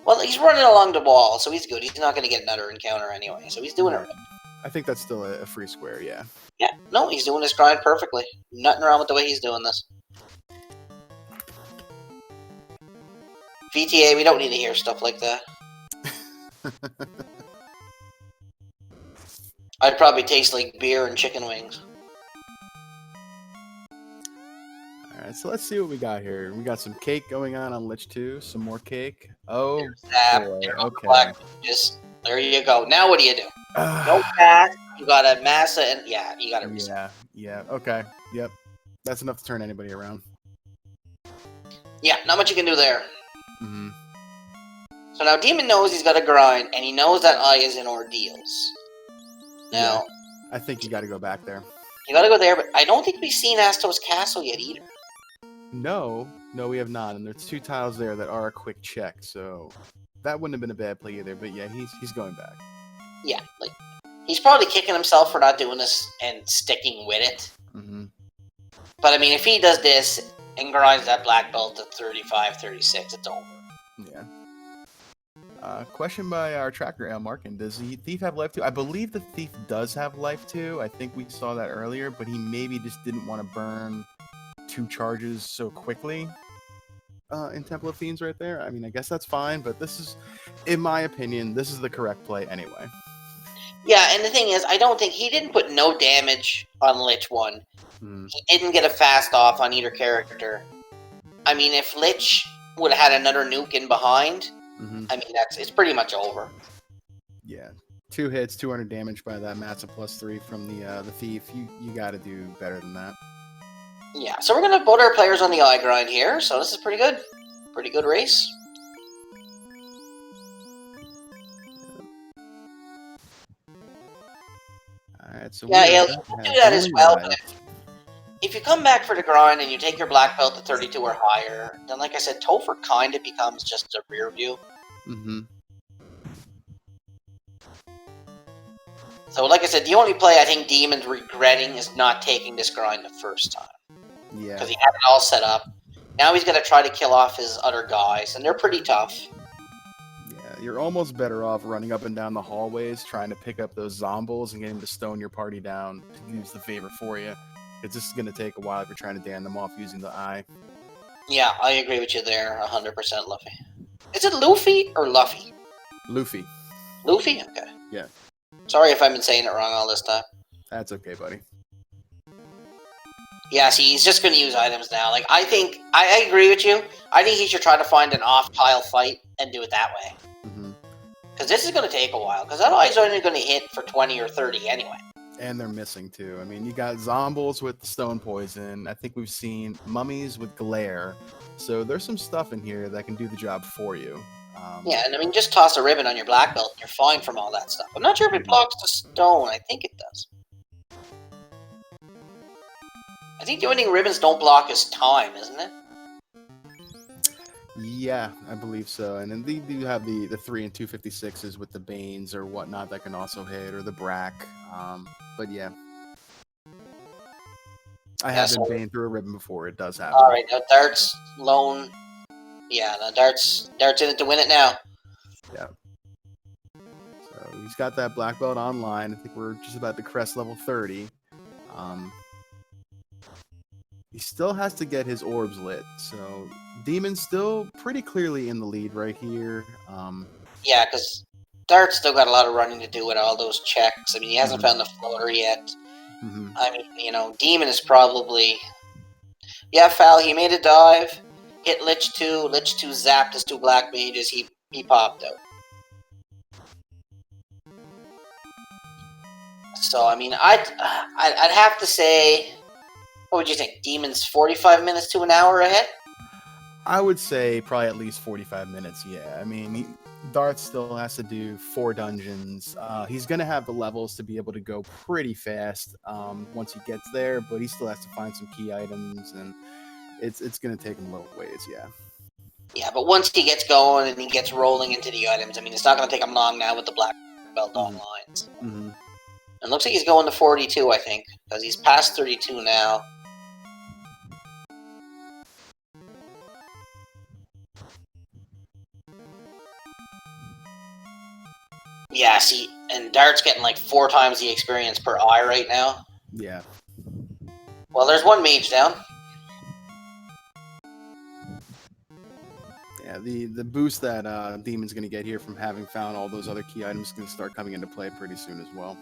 B: Well, he's running along the wall, so he's good. He's not going to get another encounter anyway, so he's doing it right.
A: I think that's still a free square, yeah.
B: Yeah, no, he's doing his grind perfectly. Nothing wrong with the way he's doing this. VTA, we don't need to hear stuff like that. I'd probably taste like beer and chicken wings.
A: Alright, so let's see what we got here. We got some cake going on Lich 2. Some more cake. Oh,
B: Zap,
A: boy.
B: there goes the
A: Okay.
B: black mages. There you go. Now what do you do? No pass. You got a massa, and yeah, you got to reset.
A: Yeah. Okay. Yep. That's enough to turn anybody around.
B: Yeah, not much you can do there.
A: Mm-hmm.
B: So now Demon knows he's got to grind, and he knows that Eye is in ordeals. Now,
A: I think you got to go back there.
B: you got to go there, but I don't think we've seen Astos Castle yet either.
A: No, we have not, and there's 2 tiles there that are a quick check, so that wouldn't have been a bad play either. But yeah, he's going back.
B: Yeah, like he's probably kicking himself for not doing this and sticking with it.
A: Mm-hmm.
B: But I mean, if he does this and grinds that black belt to 35, 36, it's over.
A: Yeah. Question by our tracker, Al Markin. Does the Thief have life 2? I believe the Thief does have life 2. I think we saw that earlier, but he maybe just didn't want to burn 2 charges so quickly in Temple of Fiends right there. I mean, I guess that's fine, but this is, in my opinion, this is the correct play anyway.
B: Yeah, and the thing is, I don't think he didn't put no damage on Lich 1. He didn't get a fast off on either character. I mean, if Lich would have had another nuke in behind, I mean, it's pretty much over.
A: Yeah. 2 hits, 200 damage by that Matza +3 from the Thief. You got to do better than that.
B: Yeah, so we're going to have both our players on the eye grind here, so this is pretty good. Pretty good race.
A: Alright, so
B: yeah, you can do that as well, but if you come back for the grind and you take your black belt to 32 or higher, then like I said, Topher kind of becomes just a rear view. So like I said, the only play I think Demon's regretting is not taking this grind the first time.
A: Yeah.
B: Because he had it all set up. Now he's going to try to kill off his other guys, and they're pretty tough.
A: Yeah, you're almost better off running up and down the hallways, trying to pick up those zombies and getting to stone your party down to use the favor for you. Because this is going to take a while if you're trying to damn them off using the eye.
B: Yeah, I agree with you there, 100% Luffy. Is it Luffy or Luffy?
A: Luffy.
B: Luffy? Okay.
A: Yeah.
B: Sorry if I've been saying it wrong all this time.
A: That's okay, buddy.
B: Yeah, see, he's just going to use items now. Like, I think, I agree with you. I think he should try to find an off-tile fight and do it that way. Because this is going to take a while. Because otherwise, only going to hit for 20 or 30 anyway.
A: And they're missing, too. I mean, you got zombies with the stone poison. I think we've seen mummies with glare. So there's some stuff in here that can do the job for you.
B: Yeah, and I mean, just toss a ribbon on your black belt and you're fine from all that stuff. I'm not sure if it blocks the stone. I think it does. I think the only thing ribbons don't block is time, isn't it?
A: Yeah, I believe so. And then they do have the 3 and 256s with the Banes or whatnot that can also hit, or the Brack. But yeah. I have been Bane through a ribbon before. It does happen.
B: Alright, now Dart's lone. Yeah, now Dart's in it to win it now.
A: Yeah. So he's got that black belt online. I think we're just about to crest level 30. He still has to get his orbs lit. So Demon's still pretty clearly in the lead right here.
B: Yeah, because Dart's still got a lot of running to do with all those checks. I mean, he hasn't found the floater yet. I mean, you know, Demon is probably... Yeah, Foul, he made a dive. Hit Lich 2. Lich 2 zapped his 2 black mages. He popped out. So, I mean, I'd have to say... What would you think? Demon's 45 minutes to an hour ahead?
A: I would say probably at least 45 minutes, yeah. I mean, Darth still has to do 4 dungeons. He's going to have the levels to be able to go pretty fast once he gets there, but he still has to find some key items, and it's going to take him a little ways, yeah. Yeah,
B: but once he gets going and he gets rolling into the items, I mean, it's not going to take him long now with the black belt online. So. And it looks like he's going to 42, I think, because he's past 32 now. Yeah, see, and Dart's getting like 4 times the experience per eye right now.
A: Yeah.
B: Well, there's 1 mage down.
A: Yeah, the boost that Demon's going to get here from having found all those other key items is going to start coming into play pretty soon as well.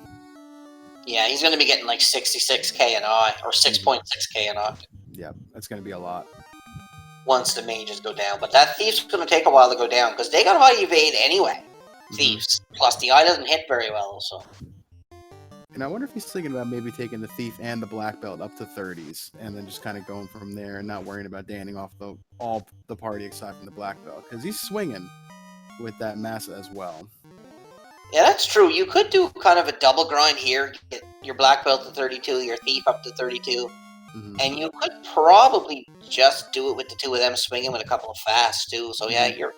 B: Yeah, he's going to be getting like 66k an eye, or 6.6k an eye.
A: Yeah, that's going to be a lot.
B: Once the mages go down. But that thief's going to take a while to go down, because they got high evade anyway. Thieves. Plus, the eye doesn't hit very well, so...
A: And I wonder if he's thinking about maybe taking the thief and the black belt up to 30s, and then just kind of going from there and not worrying about danning off all the party aside from the black belt, because he's swinging with that massa as well.
B: Yeah, that's true. You could do kind of a double grind here, get your black belt to 32, your thief up to 32, and you could probably just do it with the two of them swinging with a couple of fasts too. So yeah, you're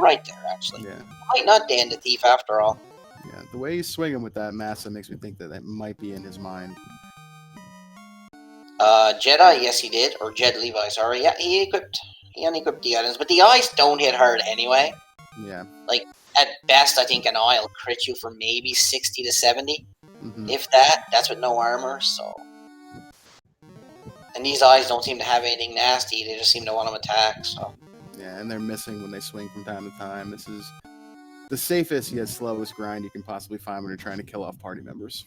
B: right there actually. Yeah. You might not dan the thief after all.
A: Yeah, the way he's swinging with that massa makes me think that it might be in his mind.
B: Jedi, yes he did, or Jed Levi, sorry. Yeah, he unequipped the items, but the eyes don't hit hard anyway.
A: Yeah.
B: Like, at best, I think an eye will crit you for maybe 60 to 70. If that. That's with no armor, so... And these eyes don't seem to have anything nasty, they just seem to want to attack, so...
A: Yeah, and they're missing when they swing from time to time. This is the safest yet slowest grind you can possibly find when you're trying to kill off party members.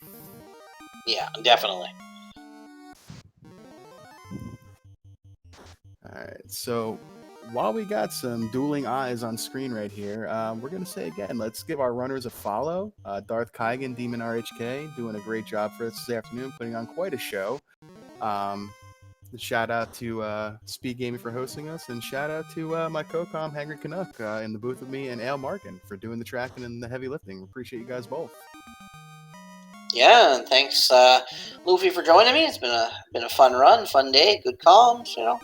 B: Yeah, definitely.
A: Alright, so... while we got some dueling eyes on screen right here, we're going to say again, let's give our runners a follow. DarthKaigen, DemonRHK, doing a great job for us this afternoon, putting on quite a show. Shout out to SpeedGaming for hosting us, and shout out to my co-com, Hangry Canuck, in the booth with me, and Ale Markin for doing the tracking and the heavy lifting. We appreciate you guys both.
B: Yeah, and thanks, Luffy, for joining me. It's been a fun run, fun day, good comms, you know.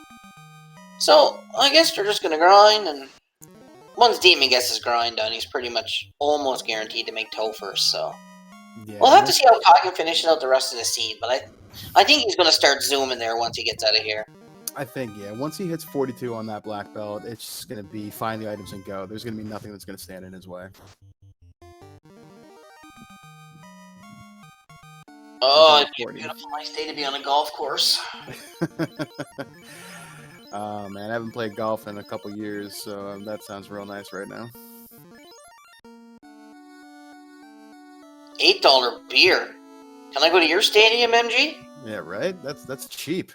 B: So, I guess they're just gonna grind, and once Demon gets his grind done, he's pretty much almost guaranteed to make toe first, so... Yeah, we'll have to see how Kaigen finishes out the rest of the seed, but I think he's gonna start zooming there once he gets out of here.
A: I think, yeah, once he hits 42 on that black belt, it's just gonna be find the items and go. There's gonna be nothing that's gonna stand in his way.
B: Oh, it'd be a beautiful, nice day to be on a golf course.
A: Oh man, I haven't played golf in a couple years, so that sounds real nice right now.
B: $8 beer. Can I go to your stadium, MG?
A: Yeah, right? That's cheap.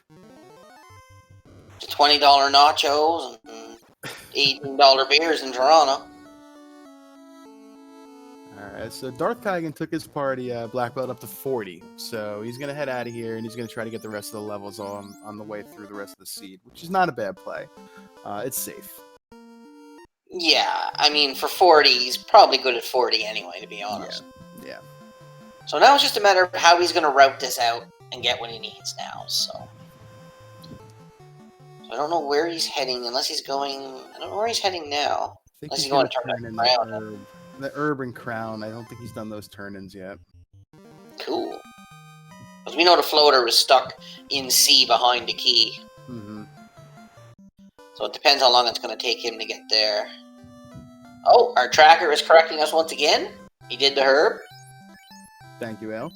B: $20 nachos and $18 beers in Toronto.
A: Alright, so DarthKaigen took his party black belt up to 40, so he's going to head out of here, and he's going to try to get the rest of the levels on the way through the rest of the seed, which is not a bad play. It's safe.
B: Yeah, I mean, for 40, he's probably good at 40 anyway, to be honest.
A: Yeah.
B: So now it's just a matter of how he's going to route this out and get what he needs now, so I don't know where he's heading, unless he's going... I don't know where he's heading now. Unless he's going to turn it around.
A: The Urban Crown, I don't think he's done those turn-ins yet.
B: Cool. Because we know the floater was stuck in C behind the key. So it depends how long it's going to take him to get there. Oh, our tracker is correcting us once again. He did the herb.
A: Thank you, Al.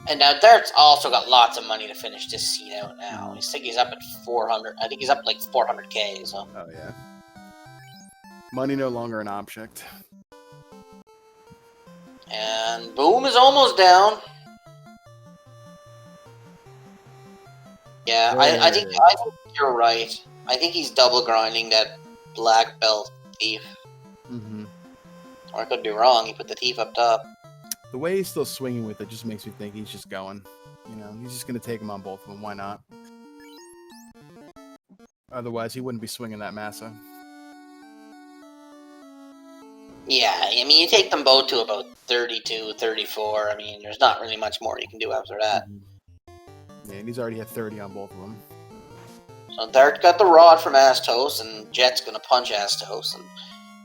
B: And now Dart's also got lots of money to finish this seed out now. I think he's up at 400. I think he's up like 400k, so.
A: Oh, yeah. Money no longer an object.
B: And Boom is almost down. Yeah, I think you're right. I think he's double grinding that black belt thief. Or I could be wrong. He put the thief up top.
A: The way he's still swinging with it just makes me think he's just going. You know, he's just going to take him on both of them. Why not? Otherwise, he wouldn't be swinging that massa.
B: Yeah, I mean, you take them both to about 32, 34. I mean, there's not really much more you can do after that.
A: Yeah, and he's already had 30 on both of them.
B: So Dart got the rod from Astos, and Jet's going to punch Astos. And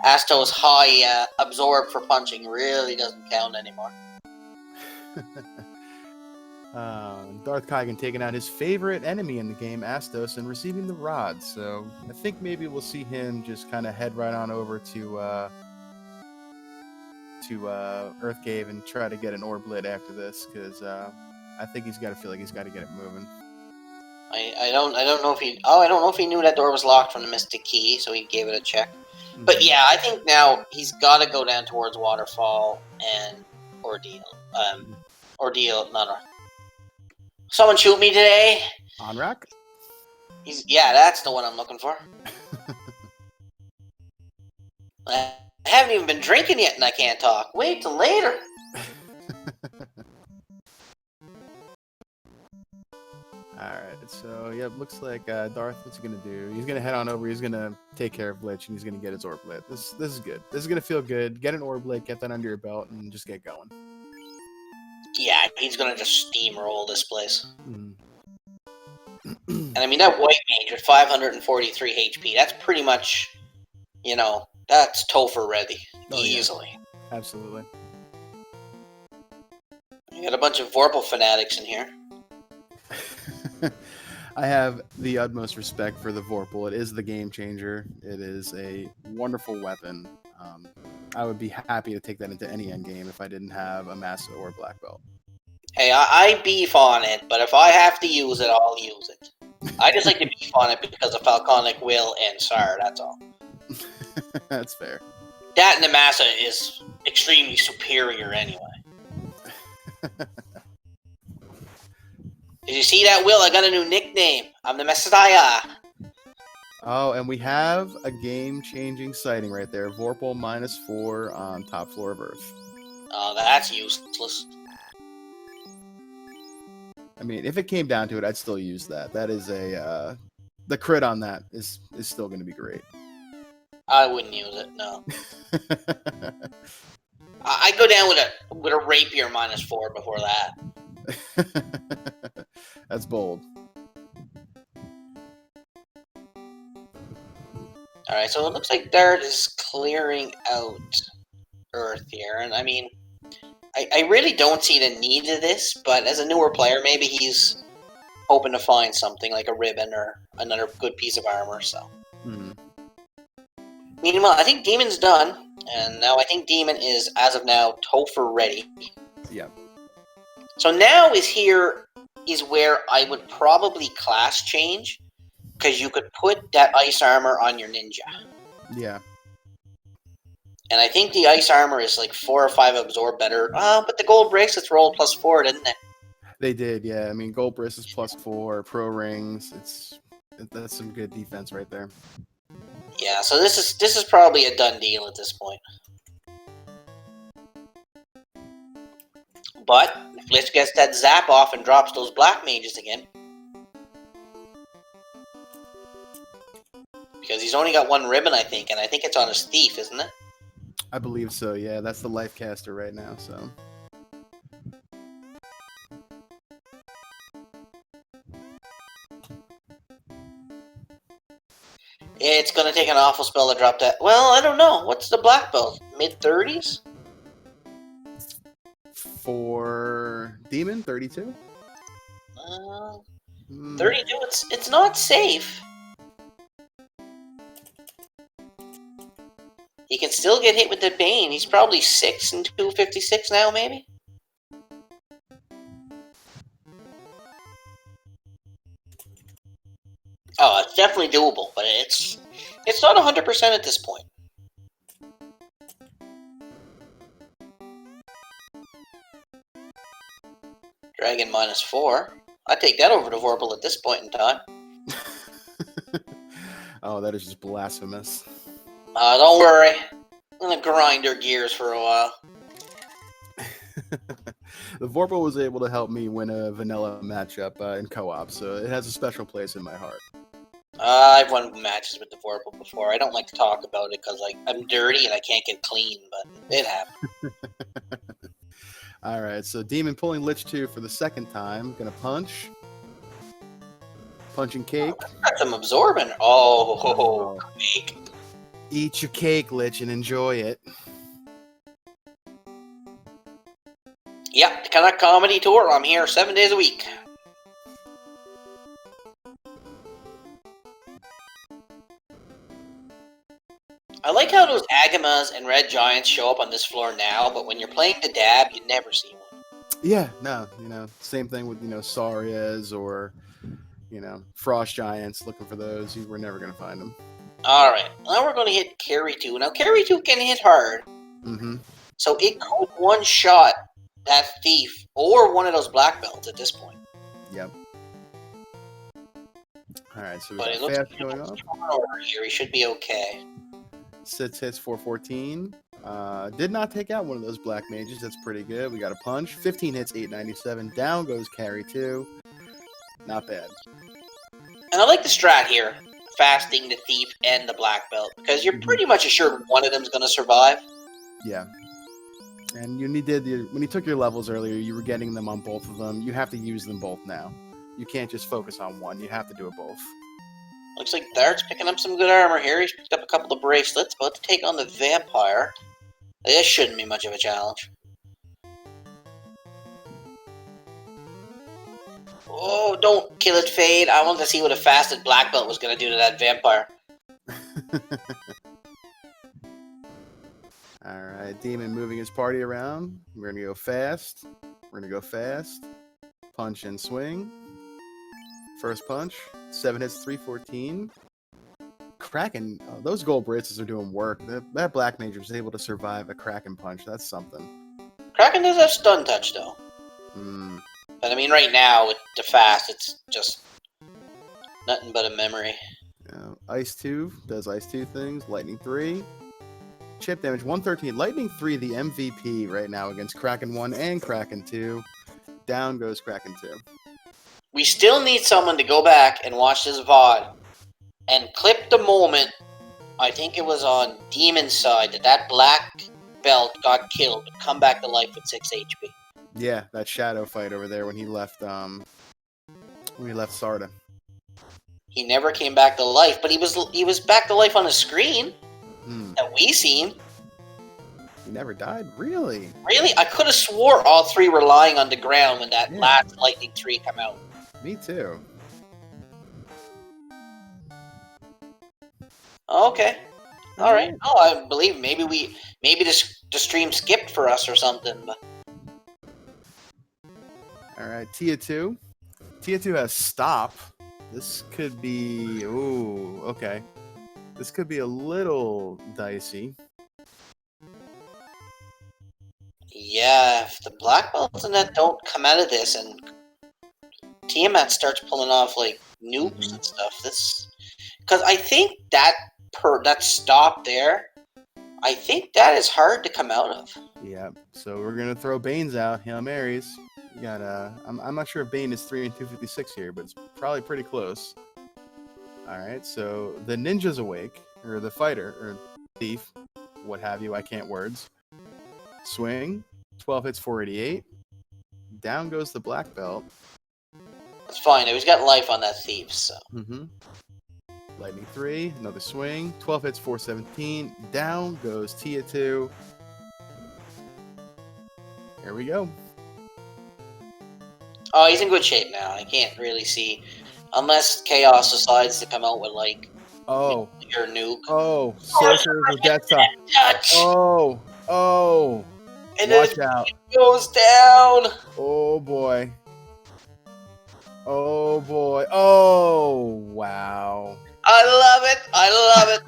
B: Astos' high absorb for punching really doesn't count anymore.
A: DarthKaigen taking out his favorite enemy in the game, Astos, and receiving the rod. So I think maybe we'll see him just kind of head right on over to Earthcave and try to get an orb lit after this, because I think he's got to feel like he's got to get it moving.
B: I don't know if he... Oh, I don't know if he knew that door was locked from the Mystic Key, so he gave it a check. But yeah, I think now he's got to go down towards Waterfall and ordeal. Ordeal. No. Someone shoot me today.
A: Onrak?
B: Yeah, that's the one I'm looking for. I haven't even been drinking yet, and I can't talk. Wait till later.
A: Alright, so yeah, it looks like Darth, what's he gonna do? He's gonna head on over, he's gonna take care of Lich, and he's gonna get his orb lit. This is good. This is gonna feel good. Get an orb lit, get that under your belt, and just get going.
B: Yeah, he's gonna just steamroll this place.
A: Mm.
B: And I mean, that white mage with 543 HP, that's pretty much, you know, that's Topher ready.
A: Oh,
B: easily.
A: Yeah. Absolutely.
B: You got a bunch of Vorpal fanatics in here.
A: I have the utmost respect for the Vorpal. It is the game changer. It is a wonderful weapon. I would be happy to take that into any endgame if I didn't have a Master or a Black Belt.
B: Hey, I beef on it, but if I have to use it, I'll use it. I just like to beef on it because of Falconic Will and Sar, that's all.
A: That's fair.
B: That and the Massa is extremely superior anyway. Did you see that, Will? I got a new nickname. I'm the Messiah.
A: Oh, and we have a game-changing sighting right there. Vorpal -4 on top floor of Earth.
B: Oh, that's useless.
A: I mean, if it came down to it, I'd still use that. That is a the crit on that is still going to be great.
B: I wouldn't use it. No. I'd go down with a rapier -4 before that.
A: That's bold.
B: Alright, so it looks like Dart is clearing out Earth here. And I mean, I really don't see the need of this, but as a newer player, maybe he's hoping to find something like a ribbon or another good piece of armor, so.
A: Mm-hmm.
B: Meanwhile, I think Demon's done, and now I think Demon is, as of now, Topher ready.
A: Yeah.
B: So now is where I would probably class change, because you could put that ice armor on your ninja.
A: Yeah.
B: And I think the ice armor is like 4 or 5 absorb better. But the gold bracelets rolled +4, didn't they?
A: They did, yeah. I mean, gold bracelets +4, pro rings. That's some good defense right there.
B: Yeah, so this is probably a done deal at this point. But if Lich gets that zap off and drops those black mages again, because he's only got 1 ribbon, I think, and I think it's on his thief, isn't it?
A: I believe so, yeah. That's the life caster right now, so.
B: It's gonna take an awful spell to drop that. Well, I don't know. What's the black belt? Mid-30s?
A: For Demon, 32?
B: 32, it's not safe. He can still get hit with the Bane. He's probably 6 and 256 now, maybe? Oh, it's definitely doable, but it's not 100% at this point. Dragon -4. I'd take that over to Vorpal at this point in time.
A: Oh, that is just blasphemous.
B: Don't worry. I'm gonna grind her gears for a while.
A: The Vorpal was able to help me win a vanilla matchup in co-op, so it has a special place in my heart.
B: I've won matches with the Vorpal before. I don't like to talk about it because I'm dirty and I can't get clean, but it happened.
A: Alright, so Demon pulling Lich 2 for the second time. Gonna punch. Punching cake.
B: Got some absorbing. Oh, cake.
A: Eat your cake, Lich, and enjoy it.
B: Yep, the Canuck Comedy Tour. I'm here 7 days a week. I like how those Agamas and Red Giants show up on this floor now, but when you're playing the Dab, you never see one.
A: Yeah, no, same thing with, Saurias or, Frost Giants, looking for those. We're never going to find them.
B: Alright, now we're going to hit Carry 2. Now, Carry 2 can hit hard.
A: Mm-hmm.
B: So it could one-shot that thief or one of those black belts at this point.
A: Yep. All right, so we
B: But it
A: got
B: looks
A: fast
B: like
A: going up.
B: here. He should be okay.
A: 6 hits, 414. Did not take out one of those black mages. That's pretty good. We got a punch. 15 hits, 897. Down goes carry 2. Not bad.
B: And I like the strat here, fasting the thief and the black belt, because you're pretty much assured one of them's going to survive.
A: Yeah. And when you took your levels earlier, you were getting them on both of them. You have to use them both now. You can't just focus on one. You have to do it both.
B: Looks like Dart's picking up some good armor here. He's picked up a couple of bracelets, about to take on the vampire. This shouldn't be much of a challenge. Oh, don't kill it, Fade. I wanted to see what a fasted black belt was going to do to that vampire.
A: Alright, Demon moving his party around. We're going to go fast. We're going to go fast. Punch and swing. First punch. 7 hits, 314. Kraken, those gold bracelets are doing work. That black mage was able to survive a Kraken punch. That's something.
B: Kraken does have stun touch, though. But I mean, right now, with the fast, it's just nothing but a memory.
A: Ice 2 does Ice 2 things. Lightning 3. Chip damage 113. Lightning 3, the MVP right now against Kraken 1 and Kraken 2. Down goes Kraken 2.
B: We still need someone to go back and watch this VOD and clip the moment, I think it was on Demon's side, that black belt got killed, but come back to life with 6 HP.
A: Yeah, that shadow fight over there when he left Sarda.
B: He never came back to life, but he was back to life on the screen that we seen.
A: He never died? Really?
B: Really? I could have swore all three were lying on the ground when that last Lightning 3 come out.
A: Me too.
B: Okay. All right. Oh, I believe maybe the stream skipped for us or something. But...
A: All right, Tia 2. Tia 2 has stop. This could be... Ooh, okay. This could be a little dicey.
B: Yeah, if the black belts and that don't come out of this and Tiamat starts pulling off like nukes and stuff, because I think that stop there, I think that is hard to come out of.
A: Yeah, so we're gonna throw Bane's out. Hail Marys. You got I'm not sure if Bane is 3 and 256 here, but it's probably pretty close. All right, so the ninja's awake, or the fighter, or thief, what have you. I can't words. Swing. 12 hits, 488. Down goes the black belt.
B: It's fine. He's got life on that thief, so.
A: Lightning 3. Another swing. 12 hits, 417. Down goes Tia 2. Here we go.
B: Oh, he's in good shape now. I can't really see. Unless Chaos decides to come out with, like...
A: Oh.
B: Your nuke.
A: Oh. Sorcerers with Death Touch. Oh.
B: And
A: watch
B: then
A: out.
B: It goes down.
A: Oh, boy. Oh, boy. Oh, wow.
B: I love it.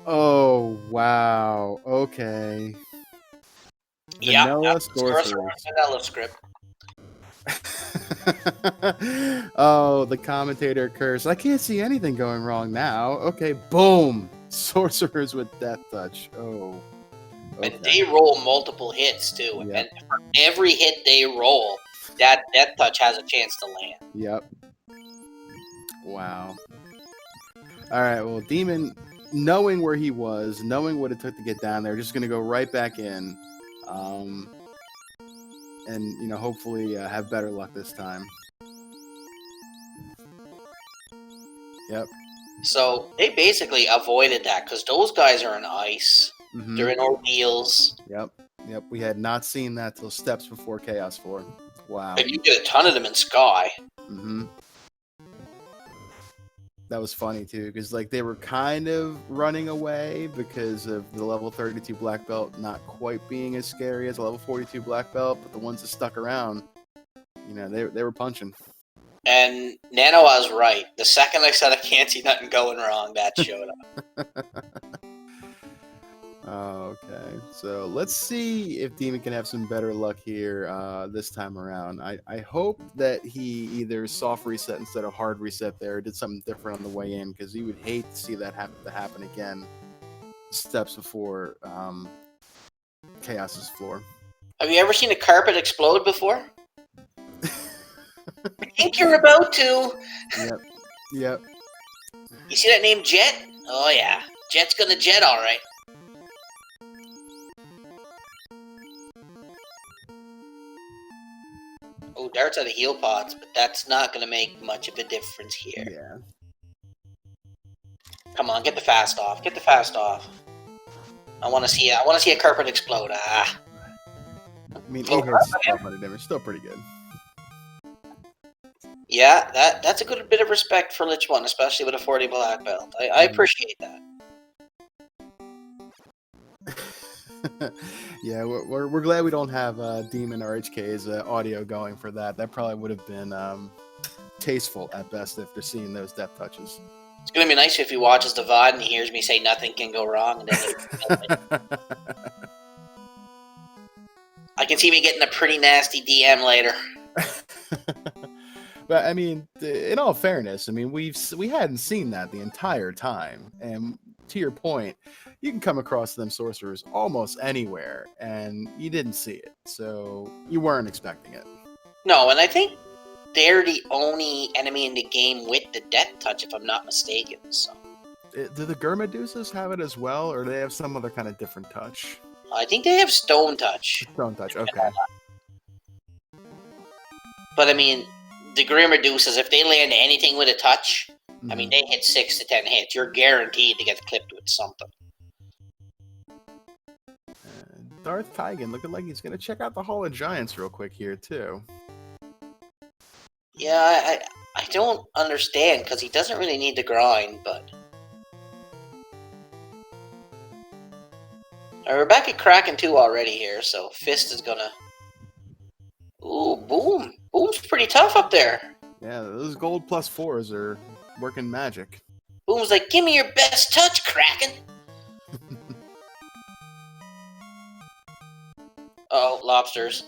A: Oh, wow. Okay. Vanilla Sorcerers.
B: Vanilla script.
A: Oh, the commentator curse. I can't see anything going wrong now. Okay, boom. Sorcerers with Death Touch. Oh. Okay.
B: And they roll multiple hits, too.
A: Yep.
B: And for every hit they roll, that Death Touch has a chance to land.
A: Yep. Wow. All right, well, Demon, knowing where he was, knowing what it took to get down there, just going to go right back in. And, hopefully have better luck this time. Yep.
B: So they basically avoided that because those guys are in ice. They're in ordeals.
A: Yep. We had not seen that till steps before Chaos 4. Wow.
B: And you get a ton of them in Sky.
A: That was funny too, because they were kind of running away because of the level 32 black belt not quite being as scary as a level 42 black belt, but the ones that stuck around, they were punching.
B: And Nano was right. The second I said I can't see nothing going wrong, that showed up.
A: Okay, So let's see if Demon can have some better luck here this time around. I hope that he either soft reset instead of hard reset there, did something different on the way in, because he would hate to see that have to happen again steps before Chaos's floor.
B: Have you ever seen a carpet explode before? I think you're about to.
A: Yep. Yep.
B: You see that name Jet? Oh yeah, Jet's gonna jet all right. Oh, Dart's out of heal pods, but that's not gonna make much of a difference here.
A: Yeah.
B: Come on, get the fast off. Get the fast off. I want to see a carpet explode. Ah.
A: I mean, 8 hits, 1200 damage, still pretty good.
B: Yeah, that's a good bit of respect for Lich 1, especially with a 40 black belt. I appreciate that.
A: Yeah, we're glad we don't have DemonRHK's audio going for that. That probably would have been tasteful at best if they're seeing those death touches.
B: It's gonna be nice if he watches the VOD and he hears me say nothing can go wrong. And then I can see me getting a pretty nasty DM later.
A: But I mean, in all fairness, I mean we hadn't seen that the entire time, and to your point, you can come across them sorcerers almost anywhere, and you didn't see it, so you weren't expecting it.
B: No, and I think they're the only enemy in the game with the death touch, if I'm not mistaken. So,
A: Do the Gurmadusas have it as well, or do they have some other kind of different touch?
B: I think they have stone touch.
A: Stone touch, okay.
B: But I mean, the Grim Reducers, if they land anything with a touch, I mean, they hit 6 to 10 hits. You're guaranteed to get clipped with something.
A: DarthKaigen looking like he's going to check out the Hall of Giants real quick here, too.
B: Yeah, I don't understand, because he doesn't really need to grind, but... We're back at Kraken 2 already here, so Fist is gonna... Ooh, Boom! Boom's pretty tough up there.
A: Yeah, those gold +4s are working magic.
B: Boom's like, give me your best touch, Kraken! Oh, lobsters.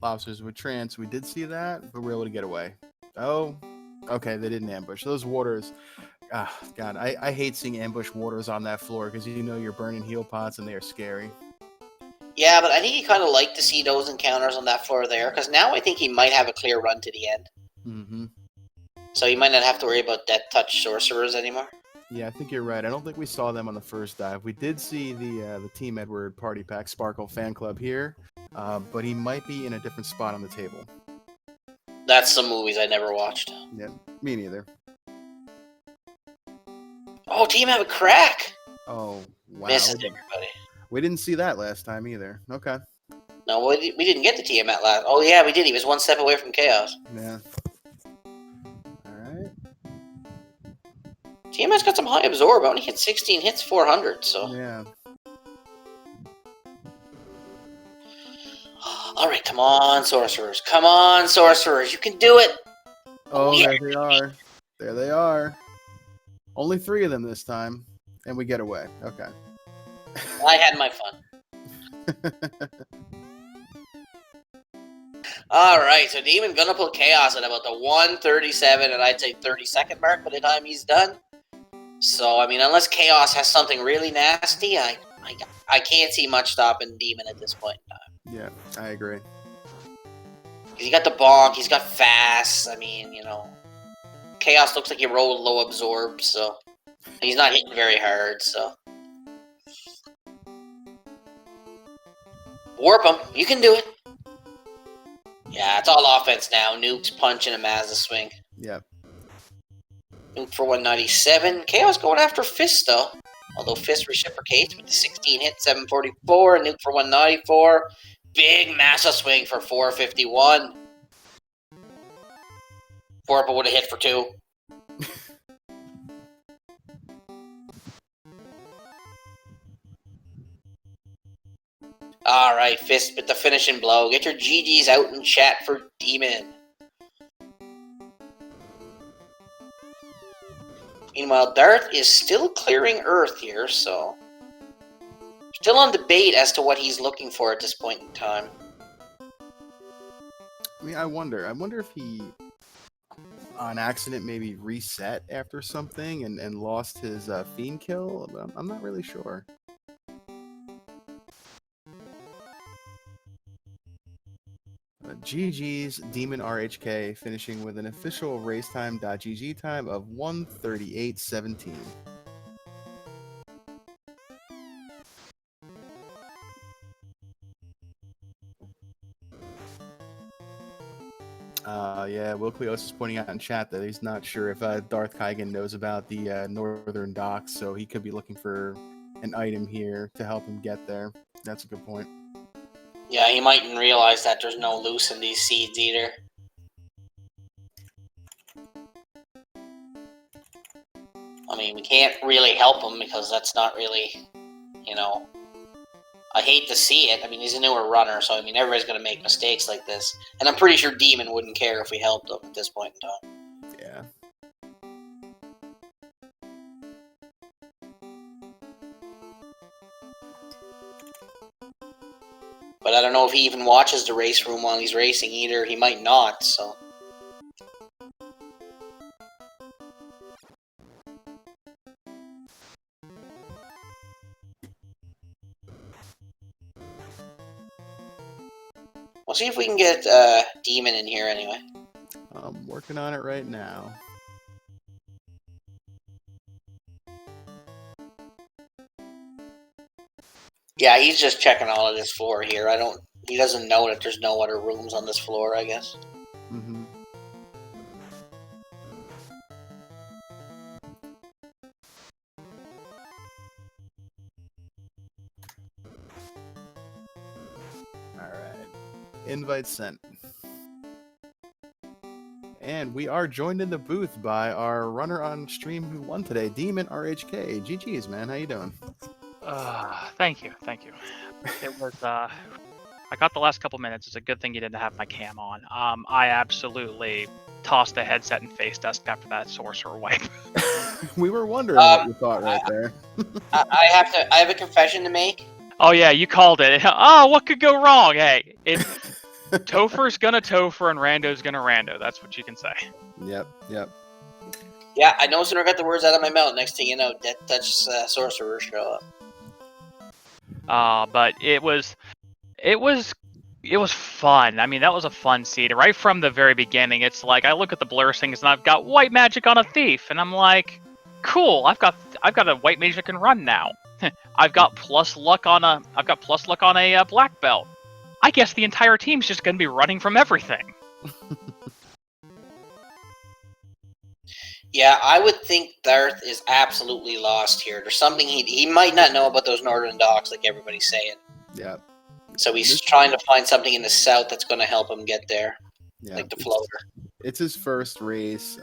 A: Lobsters with trance. We did see that, but we were able to get away. Oh, okay, they didn't ambush. Those waters, God, I hate seeing ambush waters on that floor because you know you're burning heal pots and they are scary.
B: Yeah, but I think he kind of liked to see those encounters on that floor there, because now I think he might have a clear run to the end.
A: Mm-hmm.
B: So he might not have to worry about death touch sorcerers anymore.
A: Yeah, I think you're right. I don't think we saw them on the first dive. We did see the Team Edward Party Pack Sparkle fan club here, but he might be in a different spot on the table.
B: That's some movies I never watched.
A: Yeah, me neither.
B: Oh, team have a crack!
A: Oh, wow.
B: Missed everybody.
A: We didn't see that last time either. Okay.
B: No, we didn't get the Tiamat last. Oh yeah, we did. He was one step away from chaos.
A: Yeah. Alright.
B: Tiamat's got some high absorb. Only hit 16 hits, 400, so...
A: Yeah.
B: Alright, come on, sorcerers. Come on, sorcerers. You can do it!
A: Oh,
B: yeah.
A: There they are. There they are. Only 3 of them this time. And we get away. Okay.
B: I had my fun. Alright, so Demon gonna pull Chaos at about the 137 and I'd say 30-second mark by the time he's done. So, I mean, unless Chaos has something really nasty, I can't see much stopping Demon at this point in time.
A: Yeah, I agree.
B: He got the bonk, he's got fast, I mean, you know. Chaos looks like he rolled low absorb, so... He's not hitting very hard, so... Warp him. You can do it. Yeah, it's all offense now. Nukes, punch, and a Mazda swing.
A: Yep.
B: Nuke for 197. Chaos going after Fist, though. Although Fist reciprocates with the 16 hit, 744. Nuke for 194. Big Massa swing for 451. Warpa would have hit for 2. Alright, Fist with the finishing blow. Get your GGs out in chat for Demon. Meanwhile, Darth is still clearing Earth here, so... Still on debate as to what he's looking for at this point in time.
A: I mean, I wonder if he, on accident, maybe reset after something and lost his fiend kill. I'm not really sure. GG's DemonRHK finishing with an official racetime.gg time of 1:38:17. Yeah, Will Cleos is pointing out in chat that he's not sure if DarthKaigen knows about the northern docks, so he could be looking for an item here to help him get there. That's a good point.
B: Yeah, he mightn't realize that there's no loose in these seeds either. I mean, we can't really help him because that's not really, you know... I hate to see it. I mean, he's a newer runner, so I mean, everybody's going to make mistakes like this. And I'm pretty sure Demon wouldn't care if we helped him at this point in time.
A: Yeah.
B: But I don't know if he even watches the race room while he's racing either. He might not, so... We'll see if we can get Demon in here anyway.
A: I'm working on it right now.
B: Yeah, he's just checking all of this floor here. He doesn't know that there's no other rooms on this floor, I guess.
A: Mm-hmm. Alright. Invite sent. And we are joined in the booth by our runner on stream who won today, DemonRHK. GG's, man. How you doing?
C: Thank you. It was, I got the last couple minutes. It's a good thing you didn't have my cam on. I absolutely tossed the headset and face dust after that sorcerer wipe.
A: We were wondering what you thought right there.
B: I have a confession to make.
C: Oh yeah, you called it. Oh, what could go wrong? Hey, Topher's gonna Topher and Rando's gonna Rando. That's what you can say.
A: Yep.
B: Yeah, I no sooner got the words out of my mouth. Next thing you know, Death Touch Sorcerer show up.
C: But it was fun. I mean, that was a fun seed. Right from the very beginning, it's like I look at the blur things and I've got white magic on a thief, and I'm like, cool. I've got a white mage that can run now. I've got plus luck on a black belt. I guess the entire team's just gonna be running from everything.
B: Yeah, I would think Darth is absolutely lost here. There's something he might not know about those northern docks, like everybody's saying.
A: Yeah.
B: So he's trying to find something in the south that's going to help him get there, like the floater.
A: It's his first race.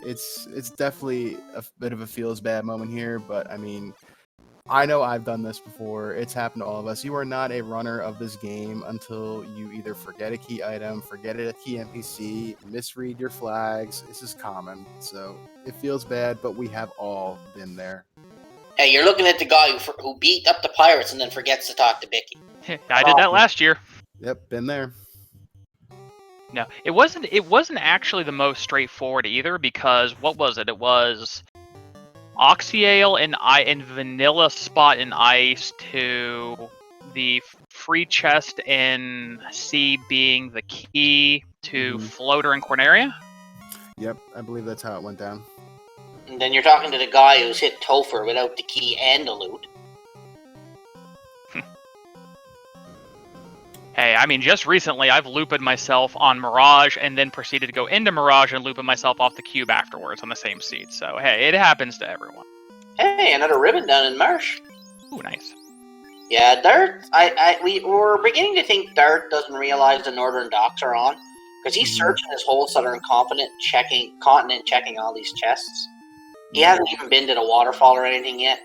A: It's definitely a bit of a feels bad moment here, but I mean, I know I've done this before. It's happened to all of us. You are not a runner of this game until you either forget a key item, forget a key NPC, misread your flags. This is common, so it feels bad, but we have all been there.
B: Hey, you're looking at the guy who beat up the pirates and then forgets to talk to Bicky.
C: I did that last year.
A: Yep, been there.
C: No, it wasn't actually the most straightforward either, because what was it? It was Oxyale and Vanilla Spot in Ice to the free chest in C being the key to Floater and Corneria.
A: Yep, I believe that's how it went down.
B: And then you're talking to the guy who's hit Topher without the key and the loot.
C: Hey, I mean, just recently I've looped myself on Mirage and then proceeded to go into Mirage and looped myself off the cube afterwards on the same seat. So, hey, it happens to everyone.
B: Hey, another ribbon down in Marsh.
C: Ooh, nice.
B: Yeah, Dart, we were beginning to think Dart doesn't realize the northern docks are on, because he's searching his whole southern continent, checking all these chests. He hasn't even been to the waterfall or anything yet.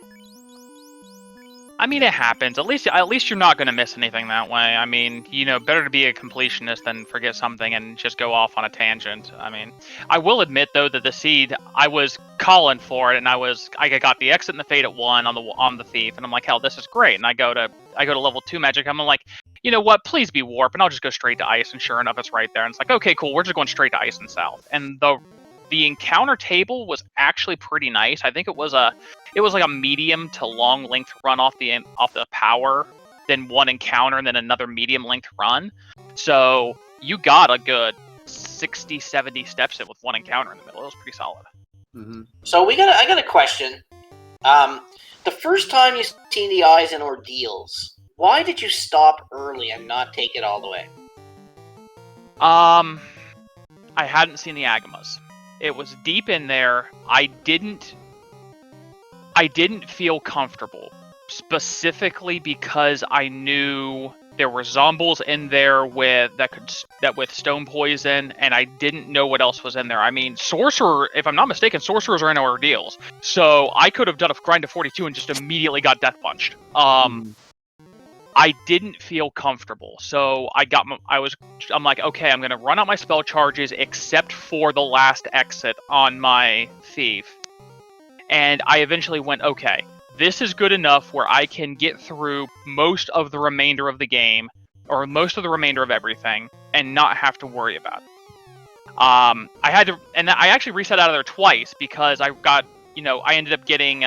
C: I mean, it happens. At least you're not going to miss anything that way. I mean, better to be a completionist than forget something and just go off on a tangent. I mean, I will admit though that the seed, I was calling for it, and I got the exit and the fate at 1 on the thief, and I'm like, hell, this is great. And I go to level 2 magic. I'm like, you know what? Please be warp, and I'll just go straight to ice. And sure enough, it's right there. And it's like, okay, cool. We're just going straight to ice and south. And the encounter table was actually pretty nice. I think it was like a medium to long length run off the power, then one encounter, and then another medium length run. So you got a good 60, 70 steps in with one encounter in the middle. It was pretty solid.
B: Mm-hmm. So I got a question. The first time you seen the eyes in ordeals, why did you stop early and not take it all the way?
C: I hadn't seen the Agamas. It was deep in there. I didn't feel comfortable, specifically because I knew there were zombies in there with stone poison, and I didn't know what else was in there. I mean, sorcerer, if I'm not mistaken, sorcerers are in ordeals, so I could have done a grind to 42 and just immediately got death punched. I didn't feel comfortable, so I'm like, okay, I'm gonna run out my spell charges except for the last exit on my thief. And I eventually went, okay, this is good enough where I can get through most of the remainder of the game, or most of the remainder of everything, and not have to worry about it. I actually reset out of there twice because I ended up getting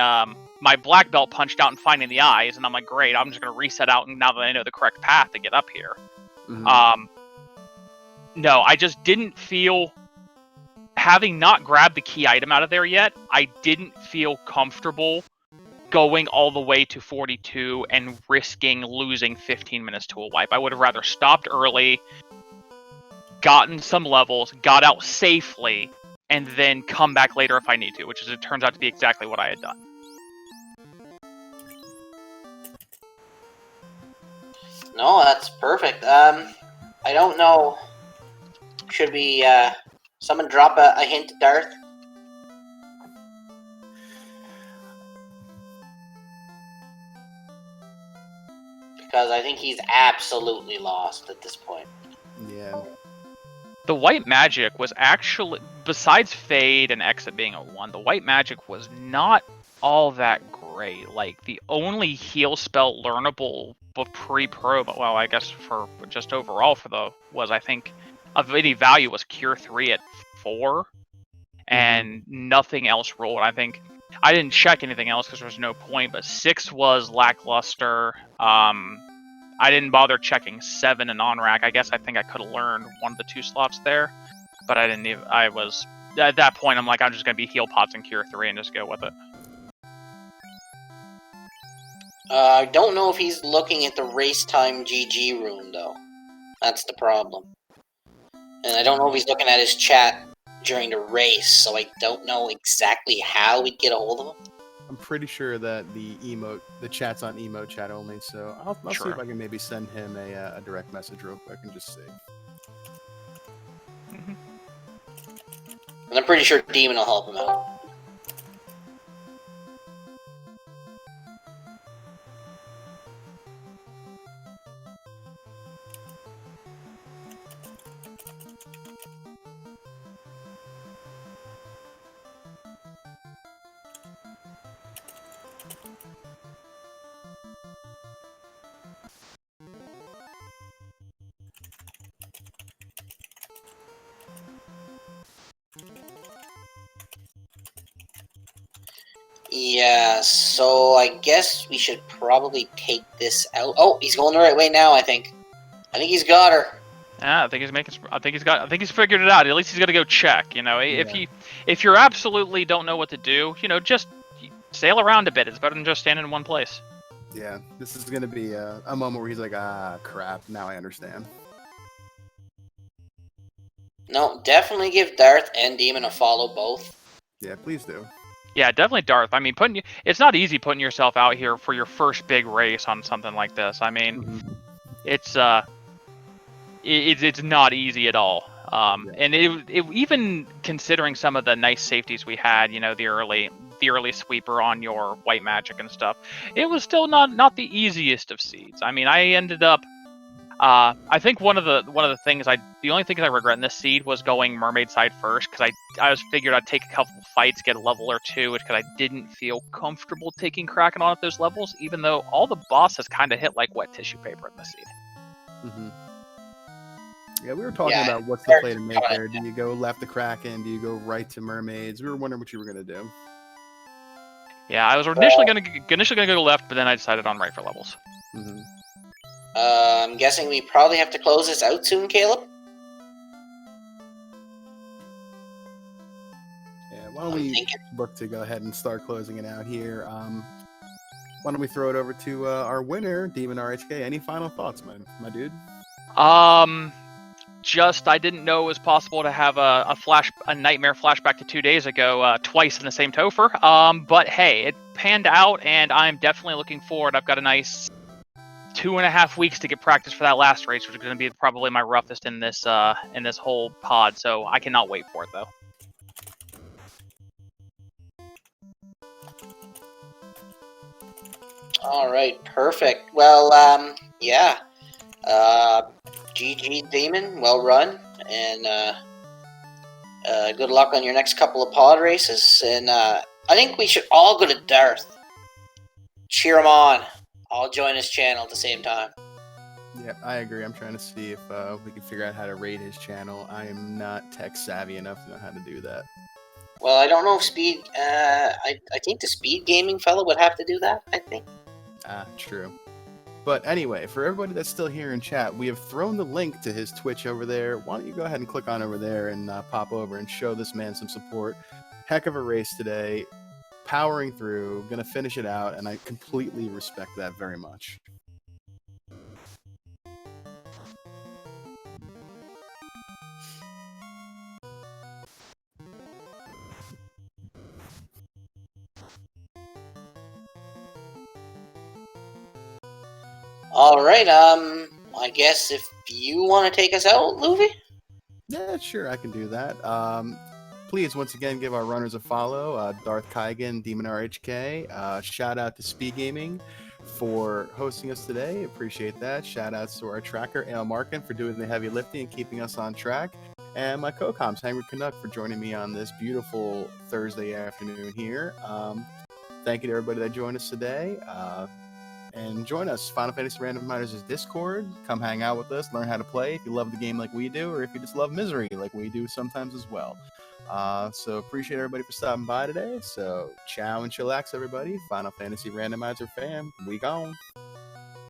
C: my black belt punched out and finding the eyes, and I'm like, great, I'm just going to reset out now that I know the correct path to get up here. Mm-hmm. No, I just didn't feel, having not grabbed the key item out of there yet, I didn't feel comfortable going all the way to 42 and risking losing 15 minutes to a wipe. I would have rather stopped early, gotten some levels, got out safely, and then come back later if I need to, which it turns out to be exactly what I had done.
B: No, that's perfect. I don't know. Should we, someone drop a hint to Darth? Because I think he's absolutely lost at this point.
A: Yeah.
C: The white magic was actually, besides Fade and Exit being a 1, the white magic was not all that great. Like, the only heal spell learnable pre-pro, well, I guess for just overall I think, of any value was Cure 3 at 4, and nothing else rolled. I think, I didn't check anything else because there was no point, but 6 was lackluster. I didn't bother checking 7 and on-rack. I think I could have learned one of the 2 slots there, but I didn't even, at that point, I'm like, I'm just going to be heal pots and Cure 3 and just go with it.
B: I don't know if he's looking at the race time GG room, though. That's the problem. And I don't know if he's looking at his chat during the race, so I don't know exactly how we'd get a hold of him.
A: I'm pretty sure that the chat's on emote chat only, so I'll see if I can maybe send him a direct message real quick and just see.
B: And I'm pretty sure Demon will help him out. Yeah, so I guess we should probably take this out. Oh, he's going the right way now, I think. I think he's got her.
C: Yeah, I think he's figured it out. At least he's got to go check, Yeah. If you absolutely don't know what to do, just sail around a bit. It's better than just standing in one place.
A: Yeah, this is going to be a moment where he's like, ah, crap, now I understand.
B: No, definitely give Darth and Demon a follow both.
A: Yeah, please do.
C: Yeah, definitely Darth. I mean, it's not easy putting yourself out here for your first big race on something like this. I mean, it's not easy at all. And it even considering some of the nice safeties we had, the the early sweeper on your white magic and stuff, it was still not the easiest of seeds. I mean, I ended up. I think one of the things the only things I regret in this seed was going mermaid side first, because I was figured I'd take a couple fights, get a level or two, because I didn't feel comfortable taking Kraken on at those levels, even though all the bosses kind of hit like wet tissue paper in this seed.
A: Mm-hmm. Yeah, we were talking about what's the play to make there. Do you go left to Kraken? Do you go right to mermaids? We were wondering what you were gonna do.
C: Yeah, I was initially gonna go left, but then I decided on right for levels.
A: Mm-hmm.
B: I'm guessing we probably have to close this out soon, Caleb?
A: Yeah, why don't we look to go ahead and start closing it out here? Why don't we throw it over to our winner, DemonRHK? Any final thoughts, my dude?
C: Just I didn't know it was possible to have a nightmare flashback to 2 days ago twice in the same Topher. But hey, it panned out, and I'm definitely looking forward. I've got a nice 2.5 weeks to get practice for that last race, which is going to be probably my roughest in this whole pod. So I cannot wait for it, though.
B: All right, perfect. Well, yeah. GG Demon, well run, and good luck on your next couple of pod races. And I think we should all go to Darth. Cheer him on. All join his channel at the same time.
A: Yeah, I agree. I'm trying to see if we can figure out how to rate his channel. I am not tech savvy enough to know how to do that.
B: Well, I don't know if I think the SpeedGaming fellow would have to do that, I think.
A: True. But anyway, for everybody that's still here in chat, we have thrown the link to his Twitch over there. Why don't you go ahead and click on over there and pop over and show this man some support. Heck of a race today. Powering through. Gonna finish it out, and I completely respect that very much.
B: All right, I guess if you want to take us out, Luffy?
A: Yeah, sure, I can do that. Please, once again, give our runners a follow. DarthKaigen, DemonRHK. Shout out to SpeedGaming for hosting us today. Appreciate that. Shout outs to our tracker, Ale Markin, for doing the heavy lifting and keeping us on track. And my co-coms, Henry Canuck, for joining me on this beautiful Thursday afternoon here. Thank you to everybody that joined us today. And join us, Final Fantasy Randomizer's Discord. Come hang out with us, learn how to play if you love the game like we do, or if you just love misery like we do sometimes as well. So appreciate everybody for stopping by today. So ciao and chillax, everybody. Final Fantasy Randomizer fam, we gone.